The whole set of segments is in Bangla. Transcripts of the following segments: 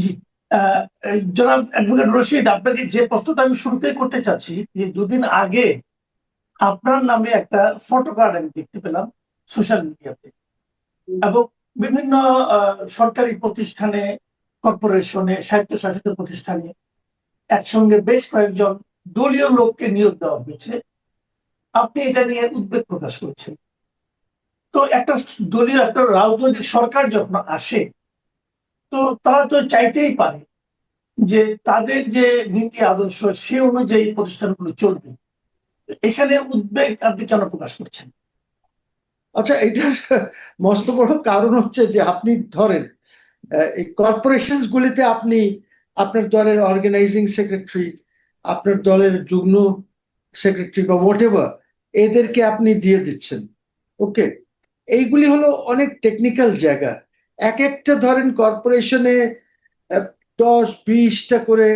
জি। জনাব অ্যাডভোকেট রশিদ, আপনাকে যে প্রশ্নটা আমি শুরুতেই করতে চাচ্ছি, যে দুদিন আগে আপনার নামে একটা ফটো কার্ড আমি দেখতে পেলাম সোশ্যাল মিডিয়াতে, এবং বিভিন্ন সরকারি প্রতিষ্ঠানে, কর্পোরেশনে, স্বায়ত্তশাসিত প্রতিষ্ঠানে একসঙ্গে বেশ কয়েকজন দলীয় লোককে নিয়োগ দেওয়া হয়েছে। আপনি এটা নিয়ে উদ্বেগ প্রকাশ করেছেন। তো একটা দলীয় একটা রাজনৈতিক সরকার যখন আসে, তো তারা তো চাইতেই পারে যে তাদের যে নীতি আদর্শ সে অনুযায়ী প্রতিষ্ঠানগুলো চলবে। এখানে উদ্বেগ আপনি কেন প্রকাশ করছেন? আচ্ছা, এটার মস্ত বড় কারণ হচ্ছে যে আপনি ধরেন এই কর্পোরেশন গুলিতে আপনি আপনার দলের অর্গানাইজিং সেক্রেটারি, আপনার দলের যুগ্ম সেক্রেটারি বা হোয়াট এভার, এদেরকে আপনি দিয়ে দিচ্ছেন। ওকে, এইগুলি হলো অনেক টেকনিক্যাল জায়গা। এক একটা ধরেন কর্পোরেশনে 10-20টা করে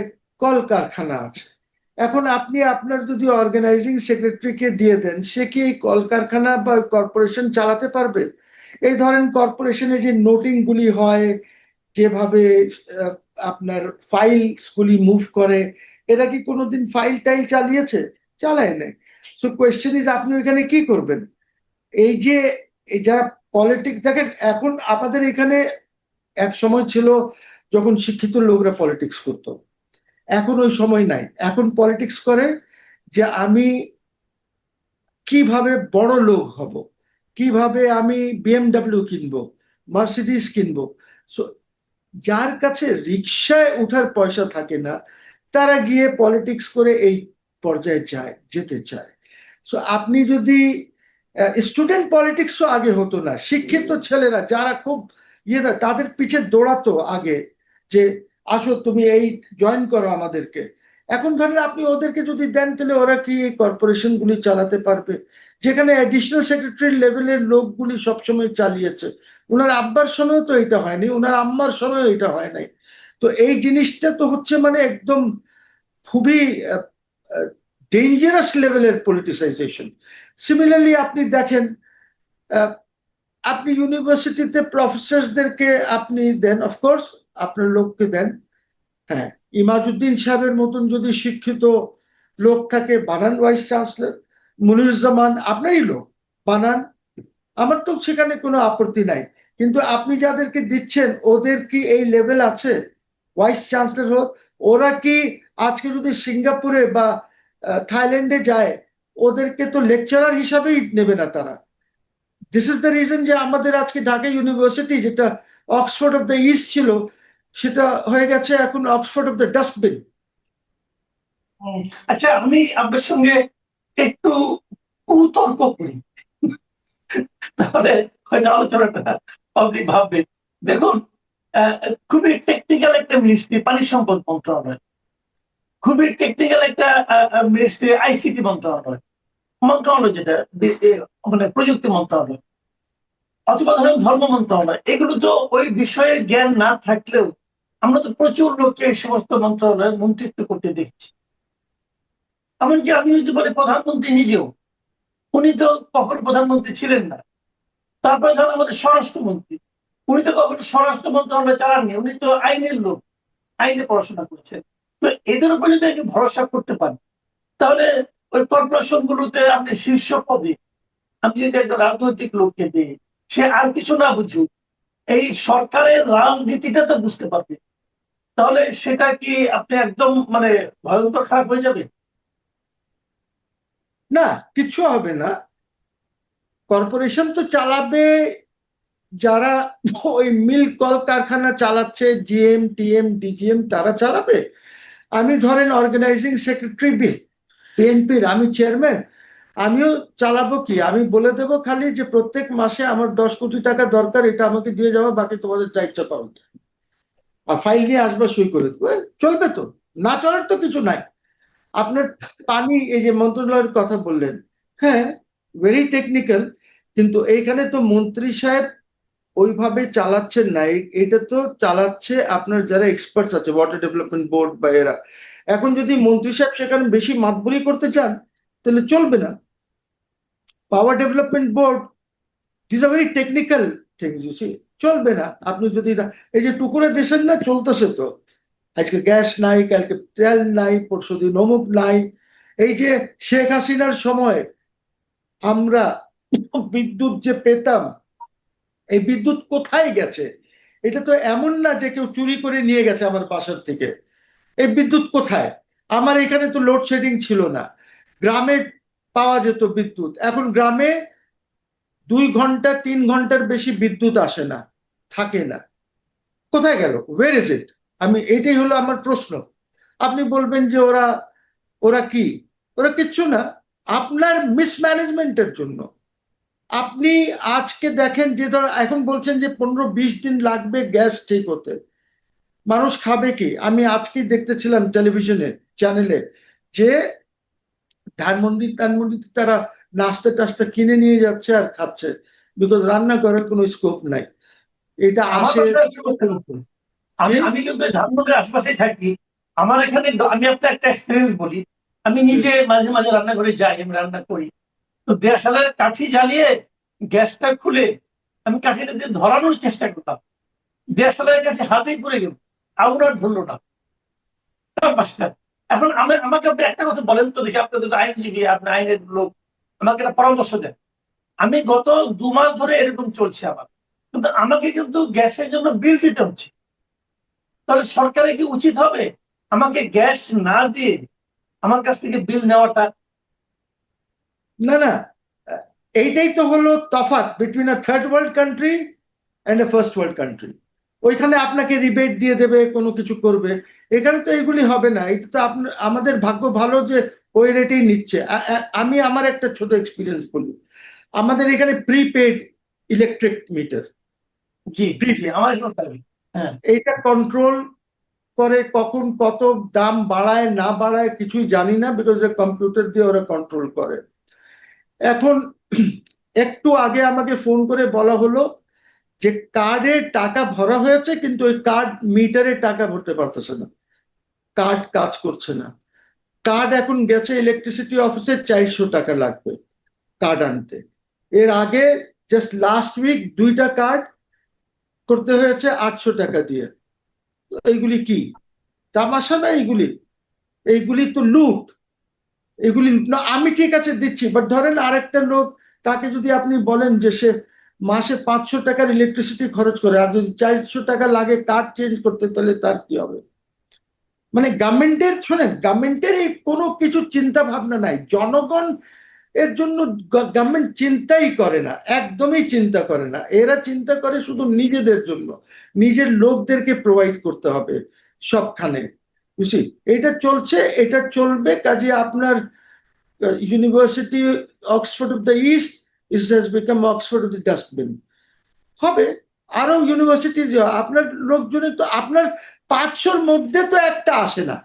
কলকারখানা আছে। এখন আপনি আপনার যদি অর্গানাইজিং সেক্রেটারিকে দিয়ে দেন, সে কি এই কলকারখানা বা কর্পোরেশন চালাতে পারবে? এই ধরেন কর্পোরেশনে যে নোটিং গুলি হয়, যেভাবে আহ, আপনার ফাইলস গুলি মুভ করে, এরা কি কোনোদিন ফাইল টাইল চালিয়েছে? চালায় নাই। সো কোয়েশ্চেন ইজ, আপনি এখানে কি করবেন? এই যে এই যারা পলিটিক্স দেখেন, এখন আমাদের এখানে এক সময় ছিল যখন শিক্ষিত লোকরা পলিটিক্স করতো, এখন ওই সময় নাই। এখন পলিটিক্স করে যে আমি কিভাবে বড় লোক হব, কিভাবে আমি বিএমডব্লিউ কিনবো, মার্সিডিজ কিনবো। সো যার কাছে রিক্সায় ওঠার পয়সা থাকে না, তারা গিয়ে পলিটিক্স করে এই পর্যায়ে যেতে চায়। সো আপনি যদি স্টুডেন্ট পলিটিক্সও আগে হতো না, শিক্ষিত ছেলেরা যারা খুব তাদের পিছে দৌড়াতো আগে, যে আসো তুমি এই জয়েন করো আমাদেরকে। এখন ধরেন আপনি ওদেরকে যদি দেন, তাহলে ওরা কি এই কর্পোরেশন গুলি চালাতে পারবে? যেখানে অ্যাডিশনাল সেক্রেটারি লেভেলের লোকগুলি সবসময় চালিয়েছে। উনার আব্বার সময় তো এটা হয়নি, উনার আম্মার সময় এটা হয় নাই। তো এই জিনিসটা তো হচ্ছে মানে একদম খুবই ডেঞ্জারাস লেভেলের পলিটিসাইজেশন। সিমিলারলি আপনি দেখেন, আহ, আপনি ইউনিভার্সিটিতে প্রফেসরদেরকে আপনি দেন, অফকোর্স আপনার লোককে দেন। হ্যাঁ, ইমাজউদ্দিন সাহেবের মতন যদি শিক্ষিত লোক থাকে, বানান ভাইস চ্যান্সেলর। মনিরুজ্জামান আপনারই লোক, বানান। আমার তো সেখানে কোনো আপত্তি নাই। কিন্তু আপনি যাদেরকে দিচ্ছেন, ওদের কি এই লেভেল আছে? ভাইস চ্যান্সেলর হোক, ওরা কি আজকে যদি সিঙ্গাপুরে বা থাইল্যান্ডে যায়, ওদেরকে তো লেকচারার হিসাবেই নেবে না তারা। দিস ইজ দ্য রিজন যে আমাদের আজকে ঢাকা ইউনিভার্সিটি, যেটা অক্সফোর্ড অফ দ্য ইস্ট ছিল, সেটা হয়ে গেছে এখন অক্সফোর্ড অফ দ্য ডাস্টবিন। আচ্ছা, আমি আপনার সঙ্গে একটু কুতর্ক করি, তাহলে হয়তো আলোচনাটা আপনি ভাববেন। দেখুন, আহ, খুবই টেকনিক্যাল একটা মিনিস্ট্রি পানি সম্পদ মন্ত্রণালয়, খুবই টেকনিক্যাল একটা মিনিস্ট্রি আইসিটি মন্ত্রণালয়, মন্ত্রণালয় যেটা মানে প্রযুক্তি মন্ত্রণালয়, অথবা ধরেন ধর্ম মন্ত্রণালয়। এগুলো তো ওই বিষয়ের জ্ঞান না থাকলেও আমরা তো প্রচুর লোককে এই সমস্ত মন্ত্রণালয়ে মন্ত্রিত্ব করতে দেখছি। এমনকি আমি যদি বলি প্রধানমন্ত্রী নিজেও, উনি তো কখনো প্রধানমন্ত্রী ছিলেন না। তারপরে ধরেন আমাদের স্বরাষ্ট্রমন্ত্রী, উনি তো কখনো স্বরাষ্ট্র মন্ত্রণালয় চালাননি, উনি তো আইনের লোক, আইনে পড়াশোনা করেছেন। তো এদের উপর যদি আপনি ভরসা করতে পারেন, তাহলে ওই কর্পোরেশন গুলোতে আপনি শীর্ষ পদে আপনি যদি একজন রাজনৈতিক লোককে দিই, সে আর কিছু না বুঝুক, এই সরকারের রাজনীতিটা তো বুঝতে পারবে, তাহলে সেটা কি আপনি একদম মানে ভয়ঙ্কর খারাপ হয়ে যাবে? না, কিছু হবে না। কর্পোরেশন তো চালাবে যারা ওই মিল কলকারখানা চালাচ্ছে, জিএম টিএম ডিজিএম, তারা চালাবে। আমি ধরেন অর্গানাইজিং সেক্রেটারি বিএনপির, আমি চেয়ারম্যান, আমিও চালাবো কি? আমি বলে দেবো খালি যে প্রত্যেক মাসে আমার 10 কোটি টাকা দরকার, এটা আমাকে দিয়ে যাবো, বাকি তোমাদের যা ইচ্ছা করো। আর ফাইল নিয়ে আসবে, সই করে দেবো, চলবে তো। না চলার তো কিছু নাই। আপনার পানি, এই যে মন্ত্রণালয়ের কথা বললেন, হ্যাঁ, ভেরি টেকনিক্যাল। কিন্তু এইখানে তো মন্ত্রী সাহেব ওইভাবে চালাচ্ছেন না। এটা তো চালাচ্ছে আপনার যারা এক্সপার্টস আছে, ওয়াটার ডেভেলপমেন্ট বোর্ড বা এরা। এখন যদি মন্ত্রী সাহেব সেখানে বেশি মাতবরি করতে চান, তাহলে চলবে না। Power development board, this are very technical things, you see. চলবে না। আপনি যদি এই যে টুকুরে দেশের না চলতেছে তো, আজকে গ্যাস নাই, কালকে তেল নাই, পরশুদিন অমুক নাই। এই যে শেখ হাসিনার সময় আমরা বিদ্যুৎ যে পেতাম, এই বিদ্যুৎ কোথায় গেছে? এটা তো এমন না যে কেউ চুরি করে নিয়ে গেছে আমার বাসার থেকে। এই বিদ্যুৎ কোথায়? আমার এখানে তো লোডশেডিং ছিল না, গ্রামে পাওয়া যেত বিদ্যুৎ। এখন গ্রামে 2 ঘন্টা 3 ঘন্টার বেশি বিদ্যুৎ আসে না, থাকে না। কোথায় গেল? ওয়ের ইজ ইট? আমি এটাই হলো আমার প্রশ্ন। আপনি বলবেন যে ওরা ওরা কি, ওরা কিচ্ছু না, আপনার মিসম্যানেজমেন্টের জন্য। আপনি আজকে দেখেন যে ধর এখন বলছেন যে 15-20 দিন লাগবে গ্যাস ঠিক হতে, মানুষ খাবে কি? আমি আজকেই দেখতেছিলাম টেলিভিশনে চ্যানেলে যে ধানমন্ডিতে তারা নাস্তা টাস্তা কিনে নিয়ে যাচ্ছে আর খাচ্ছে, বিকজ রান্না করার কোনো স্কোপ নাই। এটা আমার আসে বাসায় কি করতে হতো? আমি যে আমি কিন্তু ধানমন্ডির আশপাশেই থাকি। আমার এখানে আমি আপনার একটা এক্সপিরিয়েন্স বলি। আমি নিজে মাঝে মাঝে রান্নাঘরে যাই, আমি রান্না করি। তো দেশালের কাঠি জ্বালিয়ে গ্যাসটা খুলে আমি কাঠিটা দিয়ে ধরানোর চেষ্টা করলাম, দেশালের কাঠি হাতেই পড়ে গেল, আগুন আর ধরলো না। বাসটা। এখন আমাকে আপনি একটা কথা বলেন তো দেখি, আপনি তো আইনজীবী, আপনি আইনের লোক, আমাকে একটা পরামর্শ দেন। আমি গত 2 মাস ধরে এরকম চলছে আমার, কিন্তু আমাকে কিন্তু গ্যাসের জন্য বিল দিতে হচ্ছে। তাহলে সরকারের কি উচিত হবে আমাকে গ্যাস না দিয়ে আমার কাছ থেকে বিল নেওয়াটা? না না, এইটাই তো হলো তফাৎ between a third world country and a first world country. ওইখানে আপনাকে রিবেট দিয়ে দেবে, কোনো কিছু করবে। এখানে তো এগুলি হবে না। এটা তো আমাদের ভাগ্য ভালো যে ওই রেটেই নিচ্ছে। আমি আমার একটা ছোট এক্সপিরিয়েন্স বলি। আমাদের এখানে প্রিপেড ইলেকট্রিক মিটার, জি জি, আমার এখানে তাই। হ্যাঁ। এইটা কন্ট্রোল করে কখন কত দাম বাড়ায় না বাড়ায় কিছুই জানি না, বিকজ কম্পিউটার দিয়ে ওরা কন্ট্রোল করে। এখন একটু আগে আমাকে ফোন করে বলা হলো যে কার্ডে টাকা ভরা হয়েছে, কিন্তু ওই কার্ড মিটারে টাকা ভরতে পারতেছে না, কার্ড কাজ করছে না। কার্ড এখন গেছে ইলেকট্রিসিটি অফিসে, 400 টাকা লাগবে কার্ড আনতে। এর আগে জাস্ট লাস্ট উইক 2টা কার্ড করতে হয়েছে 800 টাকা দিয়ে। এইগুলি কি তামাশা না? এইগুলি এইগুলি তো লুট। এগুলি না, আমি ঠিক আছে দিচ্ছি, বাট ধরেন আরেকটা লোক, তাকে যদি আপনি বলেন যে সে মাসে 500 টাকার ইলেকট্রিসিটি খরচ করে, আর যদি 400 টাকা লাগে কার্ড চেঞ্জ করতে, তাহলে তার কি হবে? মানে গভর্নমেন্টের, শোনেন, গভর্নমেন্টের এই কোনো কিছু চিন্তা ভাবনা নাই জনগণ এর জন্য। গভর্নমেন্ট চিন্তাই করে না, একদমই চিন্তা করে না। এরা চিন্তা করে শুধু নিজেদের জন্য, নিজের লোকদেরকে প্রোভাইড করতে হবে সবখানে। বুঝছি, এটা চলছে, এটা চলবে। কাজে আপনার university Oxford of the east is has become Oxford of the dustbin হবে। আরো ইউনিভার্সিটিজ, আপনার লোকজনের তো আপনার 500-র মধ্যে তো একটা আসে না,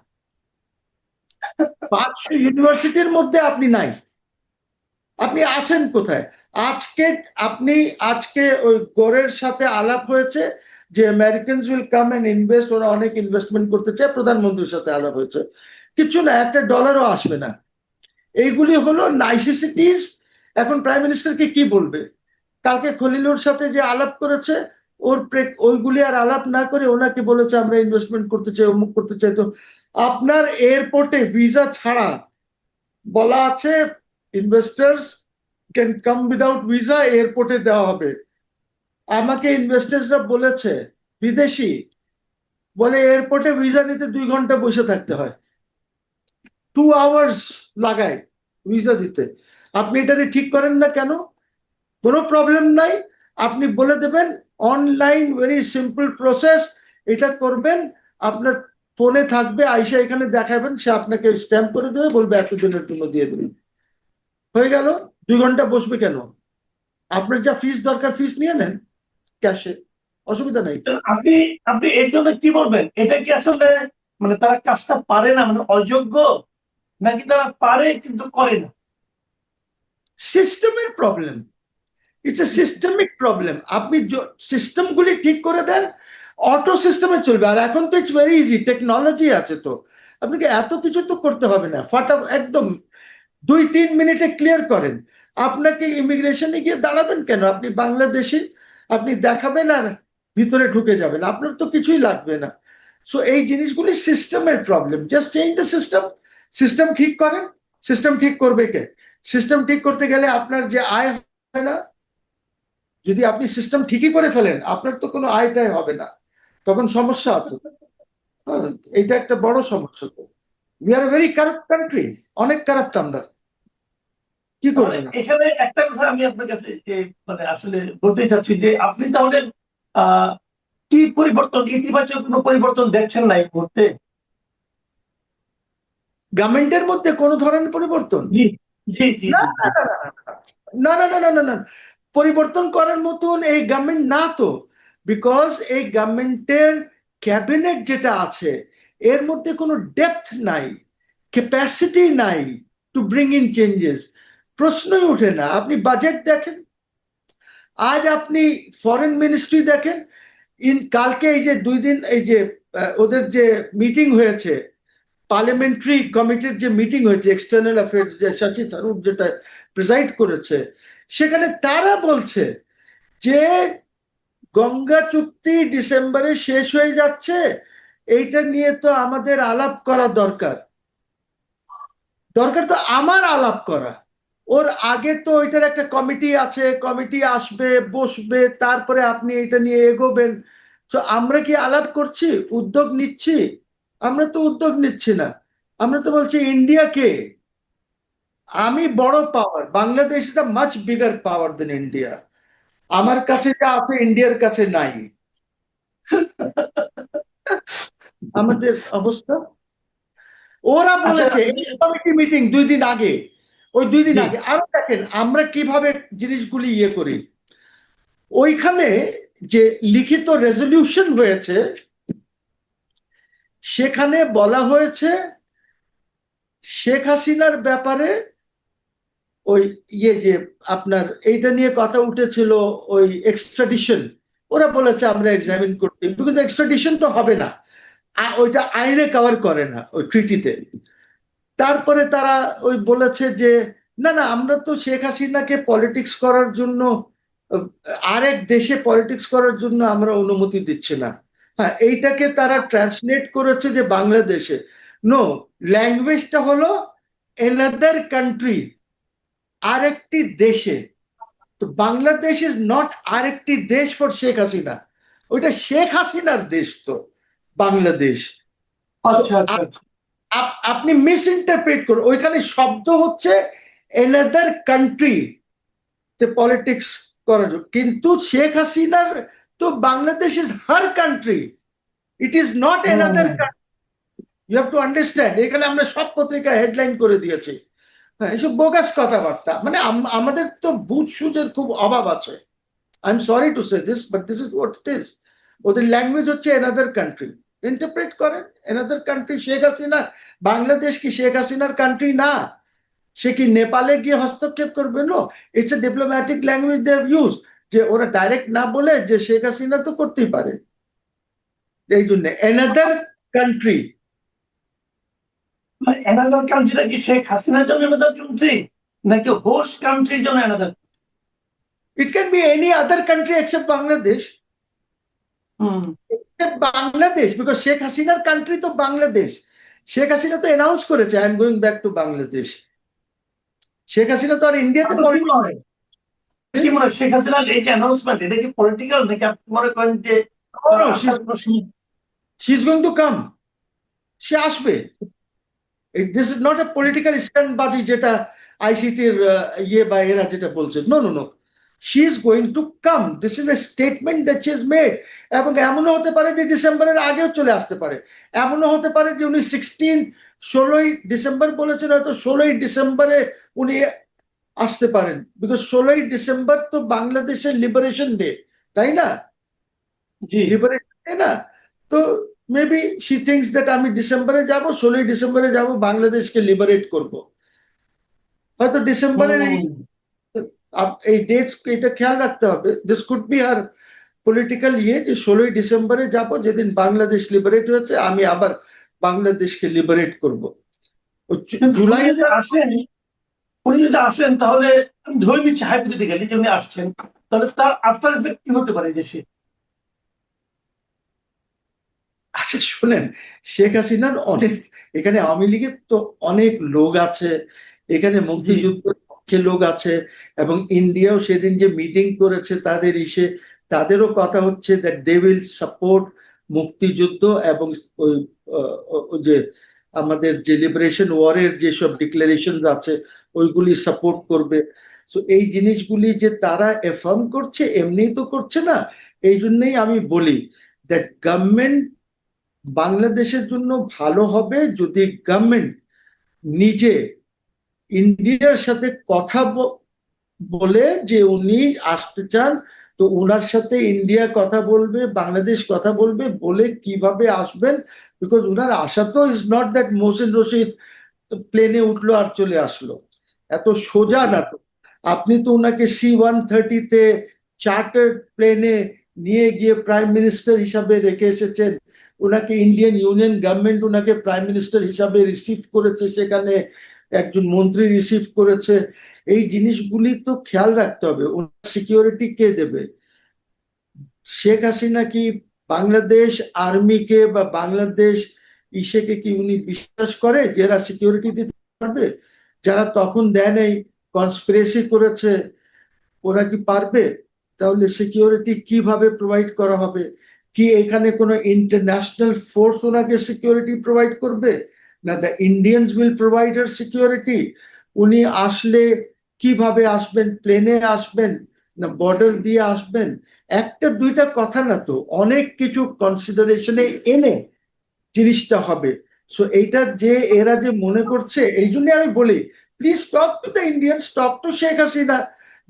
500 ইউনিভার্সিটির মধ্যে আপনি নাই। আপনি আছেন কোথায়? আজকে আপনি আজকে ওই গোরের সাথে আলাপ হয়েছে যে Americans will come and invest, ওরা অনেক ইনভেস্টমেন্ট করতে চায়, প্রধানমন্ত্রীর সাথে আলাপ হয়েছে, কিছু না, একটা ডলারও আসবে না। এইগুলি হলো নাইসিসিটিস। এখন প্রাইম মিনিস্টারকে কি বলবে? কালকে খলিলুর সাথে যে আলাপ করেছে, ওইগুলি আর আলাপ না করে ওনাকে বলেছে আমরা ইনভেস্টমেন্ট করতে চাই, অমুক করতে চাই। তো আপনার এয়ারপোর্টে ভিসা ছাড়া বলা আছে investors can come without visa, এয়ারপোর্টে দেওয়া হবে। আমাকে ইনভেস্টার্সরা বলেছে, বিদেশি, বলে এয়ারপোর্টে ভিসা নিতে 2 ঘন্টা বসে থাকতে হয়, 2 আওয়ার্স লাগায় ভিসা দিতে। আপনি এটাকে ঠিক করেন না কেন? কোনো প্রবলেম নাই, আপনি বলে দেবেন অনলাইন, ভেরি সিম্পল প্রসেস, এটা করবেন, আপনার ফোনে থাকবে, আইসা এখানে দেখাবেন, সে আপনাকে স্ট্যাম্প করে দেবে, বলবে এতদিনের জন্য দিয়ে দেবেন, হয়ে গেল। 2 ঘন্টা বসবে কেন? আপনার যা ফিস দরকার ফিস নিয়ে নেন ক্যাশে, অসুবিধা নাই। আপনি আপনি এর জন্য কি বলবেন? এটা কি আসলে মানে তারা কাজটা পারে না, মানে অযোগ্য, নাকি তারা পারে কিন্তু করে না? সিস্টেমের problem, it's a systemic problem. আপনি সিস্টেমগুলি ঠিক করে দেন, অটো সিস্টেমে চলবে। আর এখন তো ইটস ভেরি ইজি, টেকনোলজি আছে তো, আপনাকে এত কিছু তো করতে হবে না, একদম 2-3 মিনিটে ক্লিয়ার করেন। আপনাকে ইমিগ্রেশনে গিয়ে দাঁড়াবেন কেন? আপনি বাংলাদেশি, আপনি দেখাবেন আর ভিতরে ঢুকে যাবেন, আপনার তো কিছুই লাগবে না। সো এই জিনিসগুলি সিস্টেমের problem. Just change the system. System ঠিক করেন। সিস্টেম ঠিক করবে কে? সিস্টেম ঠিক করতে গেলে আপনার যে আয় হয় না, যদি আপনি সিস্টেম ঠিকই করে ফেলেন আপনার তো কোনো আয়টাই হবে না, তখন সমস্যা আছে। হ্যাঁ, এইটা একটা বড় সমস্যা। তো we are very corrupt country, অনেক কারাপ্ট আমরা, কি তাহলে করবো না। এখানে একটা কথা আমি আপনার কাছে মানে আসলে বলতে চাচ্ছি যে আপনি তাহলে আহ কি পরিবর্তন, ইতিবাচক কোনো পরিবর্তন দেখছেন না এই মুহূর্তে? গভর্নমেন্টের মধ্যে কোনো ধরনের পরিবর্তন? জি জি জি না জি না জি। না না না না না না না। পরিবর্তন করার মতন এই গভর্নমেন্ট না তো, বিকজ এই গভর্নমেন্টের ক্যাবিনেট যেটা আছে এর মধ্যে কোনো ডেপথ নাই, ক্যাপাসিটি নাই টু ব্রিং ইন চেঞ্জেস। প্রশ্নই ওঠে না। আপনি বাজেট দেখেন, আজ আপনি ফরেন মিনিস্ট্রি দেখেন, কালকে এই যে 2 দিন এই যে ওদের যে মিটিং হয়েছে, পার্লামেন্টারি কমিটির যে মিটিং হয়েছে, এক্সটার্নাল অ্যাফেয়ার্স যে শশী থারুর যেটা প্রিসাইড করেছে, সেখানে তারা বলছে যে গঙ্গা চুক্তি ডিসেম্বরে শেষ হয়ে যাচ্ছে, এইটা নিয়ে তো আমাদের আলাপ করা দরকার। দরকার তো আমার আলাপ করা। ওর আগে তো ওইটার একটা কমিটি আছে, কমিটি আসবে, বসবে, তারপরে আপনি এটা নিয়ে এগোবেন। তো আমরা কি আলাপ করছি, উদ্যোগ নিচ্ছি? আমরা তো উদ্যোগ নিচ্ছি না। আমরা তো বলছি ইন্ডিয়াকে, আমি বড় power, Bangladesh is a much bigger power than India. আমার কাছে যা আছে ইন্ডিয়ার কাছে নাই। আমাদের অবস্থা। ওরা আচ্ছা বলেছে কমিটি মিটিং 2 দিন আগে, ওই 2 দিন জি আগে। আরো দেখেন আমরা কিভাবে জিনিসগুলি ইয়ে করি। ওইখানে যে লিখিত রেজলিউশন হয়েছে সেখানে বলা হয়েছে শেখ হাসিনার ব্যাপারে ওই ইয়ে যে আপনার এইটা নিয়ে কথা উঠেছিল, ওই এক্সট্রাডিশন, ওরা বলেছে আমরা এক্সামিন করতে, কিন্তু এক্সট্রাডিশন তো হবে না, ওইটা আইনে কভার করে না ওই ট্রিটিতে। তারপরে তারা ওই বলেছে যে না না, আমরা তো শেখ হাসিনাকে পলিটিক্স করার জন্য, আহ, আরেক দেশে পলিটিক্স করার জন্য আমরা অনুমতি দিচ্ছি না। হ্যাঁ, এইটাকে তারা ট্রান্সলেট করেছে যে বাংলাদেশে। নো, ল্যাঙ্গুয়েজটা হলো এনাদার কান্ট্রি, আরেকটি দেশে। তো বাংলাদেশ ইজ নট আরেকটি দেশ ফর শেখ হাসিনা, ওইটা শেখ হাসিনার দেশ তো বাংলাদেশ। তো আচ্ছা আচ্ছা আচ্ছা। আপনি মিস ইন্টারপ্রেট করুন, ওইখানে শব্দ হচ্ছে এনাদার কান্ট্রি তে পলিটিক্স করার জন্য। কিন্তু শেখ হাসিনার তো Bangladesh is her country, it is not another hmm, country. You have to understand. এখানে আমরা সব পত্রিকা হেডলাইন করে দিয়েছি। হ্যাঁ, এসব বোগাস কথাবার্তা। মানে আমাদের তো বুঝ সুঝের খুব অভাব আছে। I am sorry to say this, but this is what it is. ওদের ল্যাঙ্গুয়েজ হচ্ছে এনাদার কান্ট্রি, ইন্টারপ্রেট করেন এনাদার কান্ট্রি। শেখ হাসিনা, বাংলাদেশ কি শেখ হাসিনার কান্ট্রি না? সে কি নেপালে গিয়ে হস্তক্ষেপ করবে? No, it's a diplomatic language they have use, যে ওরা ডাইরেক্ট না বলে যে শেখ হাসিনা তো করতেই পারে, এই জন্য এনাদার কান্ট্রি। অ্যানাদার কান্ট্রিটা কি শেখ হাসিনার জন্য অ্যানাদার কান্ট্রি নাকি হোস্ট কান্ট্রির জন্য another? It can be any other country except Bangladesh. Hmm. Bangladesh, because Sheikh হাসিনার কান্ট্রি তো বাংলাদেশ। শেখ হাসিনা তো অ্যানাউন্স করেছে I am going back to Bangladesh. Sheikh Hasina তো আর ইন্ডিয়াতে আপনার কি মনে হয়, কি মনে হয় শেখ হাসিনার এই যে অ্যানাউন্সমেন্ট এটা কি পলিটিক্যাল নাকি আপনি মনে করেন যে তার আসার কোনো she is going to come, সে আসবে। This is not a political স্ট্যান্ডবাজি যেটা আইসিটির ইয়ে বা এরা যেটা বলছে। No no no, she is going to come, this is a statement that she is made. এবং এমনও হতে পারে যে ডিসেম্বরের আগেও চলে আসতে পারে। এমনও হতে পারে যে উনি 16ই ডিসেম্বর বলেছেন, হয়তো 16ই ডিসেম্বরে উনি আসতে পারেন, বিকজ 16ই ডিসেম্বর তো বাংলাদেশের লিবারেশন ডে, তাই না? জি। লিবারেশন ডে না? তো মেবি শি থিংস দ্যাট আমি ডিসেম্বরে যাব, 16ই ডিসেম্বরে যাব, বাংলাদেশকে লিবারেট করব। হয়তো ডিসেম্বরের হুম। এই ডেট, এটা খেয়াল রাখতে হবে। This could be a political ইয়ে, যে 16ই ডিসেম্বরে যাব, যেদিন বাংলাদেশ লিবারেট হয়েছে আমি আবার বাংলাদেশকে লিবারেট করব। কিন্তু জুলাই উনি যদি আসেন তাহলে আমি ধরে নিচ্ছি হাইপোথেটিক্যালি যে উনি আসছেন, তাহলে তার আফটার এফেক্ট কি হতে পারে দেশে? আচ্ছা শুনেন, শেখ হাসিনার অনেক, এখানে আওয়ামী লীগের তো অনেক লোক আছে, এখানে মুক্তিযুদ্ধের পক্ষে লোক আছে, এবং ইন্ডিয়াও সেদিন যে মিটিং করেছে তাদের তাদেরও কথা হচ্ছে দ্যাট দে উইল সাপোর্ট মুক্তিযুদ্ধ, এবং ওই ওই যে আমাদের যে লিবারেশন ওয়ারের যেসব ডিক্লারেশন আছে ওইগুলি সাপোর্ট করবে। তো এই জিনিসগুলি যে তারা এফার্ম করছে, এমনি তো করছে না। এই জন্যই আমি বলি দ্যাট গভর্নমেন্ট, বাংলাদেশের জন্য ভালো হবে যদি গভর্নমেন্ট নিজে ইন্ডিয়ার সাথে কথা বলে যে উনি আসতে চান, তো উনার সাথে ইন্ডিয়া কথা বলবে, বাংলাদেশ কথা বলবে, বলে কিভাবে আসবেন। বিকজ উনার আশা তো is not that Mohsin Rashid প্লেনে উঠলো আর চলে আসলো, এত সোজা না তো। আপনি তো উনাকে C-130-তে চার্টার্ড প্লেনে নিয়ে গিয়ে প্রাইম মিনিস্টার হিসাবে রেখে এসেছেন, উনাকে ইন্ডিয়ান ইউনিয়ন গভর্নমেন্ট উনাকে প্রাইম মিনিস্টার হিসাবে রিসিভ করেছে, সেখানে একজন মন্ত্রী রিসিভ করেছে। এই জিনিসগুলি তো খেয়াল রাখতে হবে। ওনার সিকিউরিটি কে দেবে? শেখ হাসিনা কি বাংলাদেশ আর্মিকে বা বাংলাদেশ ইসেকে কি উনি বিশ্বাস করে যে এরা সিকিউরিটি দিতে পারবে? যারা তখন দেয় নেই, কনস্পিরেসি করেছে, ওরা কি পারবে? তাহলে সিকিউরিটি কিভাবে প্রোভাইড করা হবে? কি এখানে কোনো ইন্টারন্যাশনাল ফোর্স ওনাকে সিকিউরিটি প্রোভাইড করবে, না the Indians will provide her security? উনি আসলে কিভাবে আসবেন? প্লেনে আসবেন না বর্ডার দিয়ে আসবেন? একটা দুইটা কথা না তো, অনেক কিছু কনসিডারেশনে এনে জিনিসটা হবে। সো এইটা যে এরা যে মনে করছে, এই জন্য আমি বলি please talk to the Indians, talk to Sheikh Hasina,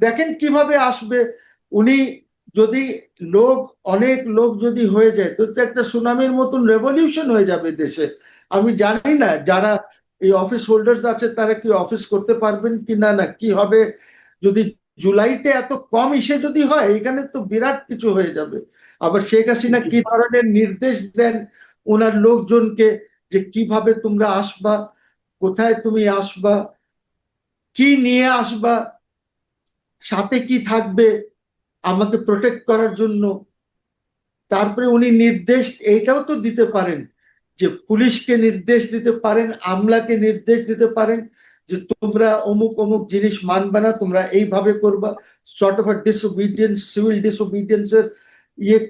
দেখেন কিভাবে আসবে উনি। যদি লোক, অনেক লোক যদি হয়ে যায় তো একটা সুনামির মতন রেভলিউশন হয়ে যাবে দেশে। আমি জানি না যারা এই অফিস হোল্ডার্স আছে তারা কি অফিস করতে পারবেন কি না, না কি হবে যদি জুলাইতে এত কম ইসে যদি হয়, এখানে তো বিরাট কিছু হয়ে যাবে। আবার শেখ হাসিনা কি ধরনের নির্দেশ দেন ওনার লোকজনকে, যে কিভাবে তোমরা আসবা, কোথায় তুমি আসবা, কি নিয়ে আসবা, সাথে কি থাকবে আমাকে প্রোটেক্ট করার জন্য। তারপরে উনি নির্দেশ এইটাও তো দিতে পারেন যে পুলিশকে নির্দেশ দিতে পারেন, আমলাকে নির্দেশ দিতে পারেন যে তোমরা অমুক অমুক জিনিস মানবে না, তোমরা এইভাবে করবা, সর্ট অফ ডিসওবিডিয়েন্স, সিভিল ডিসওবিডিয়েন্সের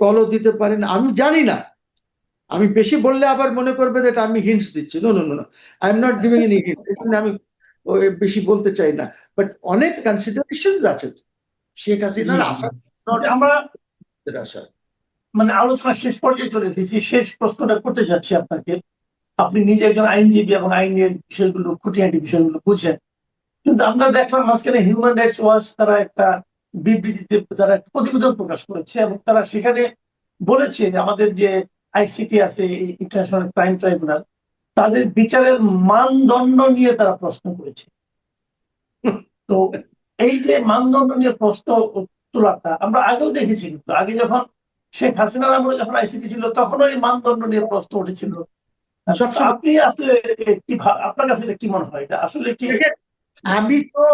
কলও দিতে পারেন। আমি জানি না, আমি বেশি বললে আবার মনে করবে যে আমি হিন্টস দিচ্ছি। No no no, I am not giving any hint, এখানে আমি বেশি বলতে চাই না। বাট অনেক কনসিডারেশন আছে শেখ হাসিনার আশা, আমরা আশা। মানে আলোচনা শেষ পর্যায়ে চলে এসেছি, শেষ প্রশ্নটা করতে যাচ্ছি আপনাকে। আপনি নিজে একজন আইনজীবী এবং আইনের বিষয়গুলো, খুঁটিনাটি বিষয়গুলো বুঝেন, কিন্তু আমরা দেখলাম মাঝখানে হিউম্যান রাইটস ওয়াচ তারা একটা বিবৃতিতে তারা একটা প্রতিবেদন প্রকাশ করেছে, এবং তারা সেখানে বলেছে যে আমাদের যে ICT আছে, ইন্টারন্যাশনাল ক্রাইম ট্রাইব্যুনাল, তাদের বিচারের মানদণ্ড নিয়ে তারা প্রশ্ন করেছে। তো এই যে মানদণ্ড নিয়ে প্রশ্ন তোলাটা আমরা আগেও দেখেছি, কিন্তু আগে যখন শেখ হাসিনার আমলে যখন ICT ছিল তখনও এই মানদণ্ড নিয়ে প্রশ্ন উঠেছিল। আপনি আসলে কি আপনার কাছে এটা কি মনে হয়, এটা আসলে কি? আমি তো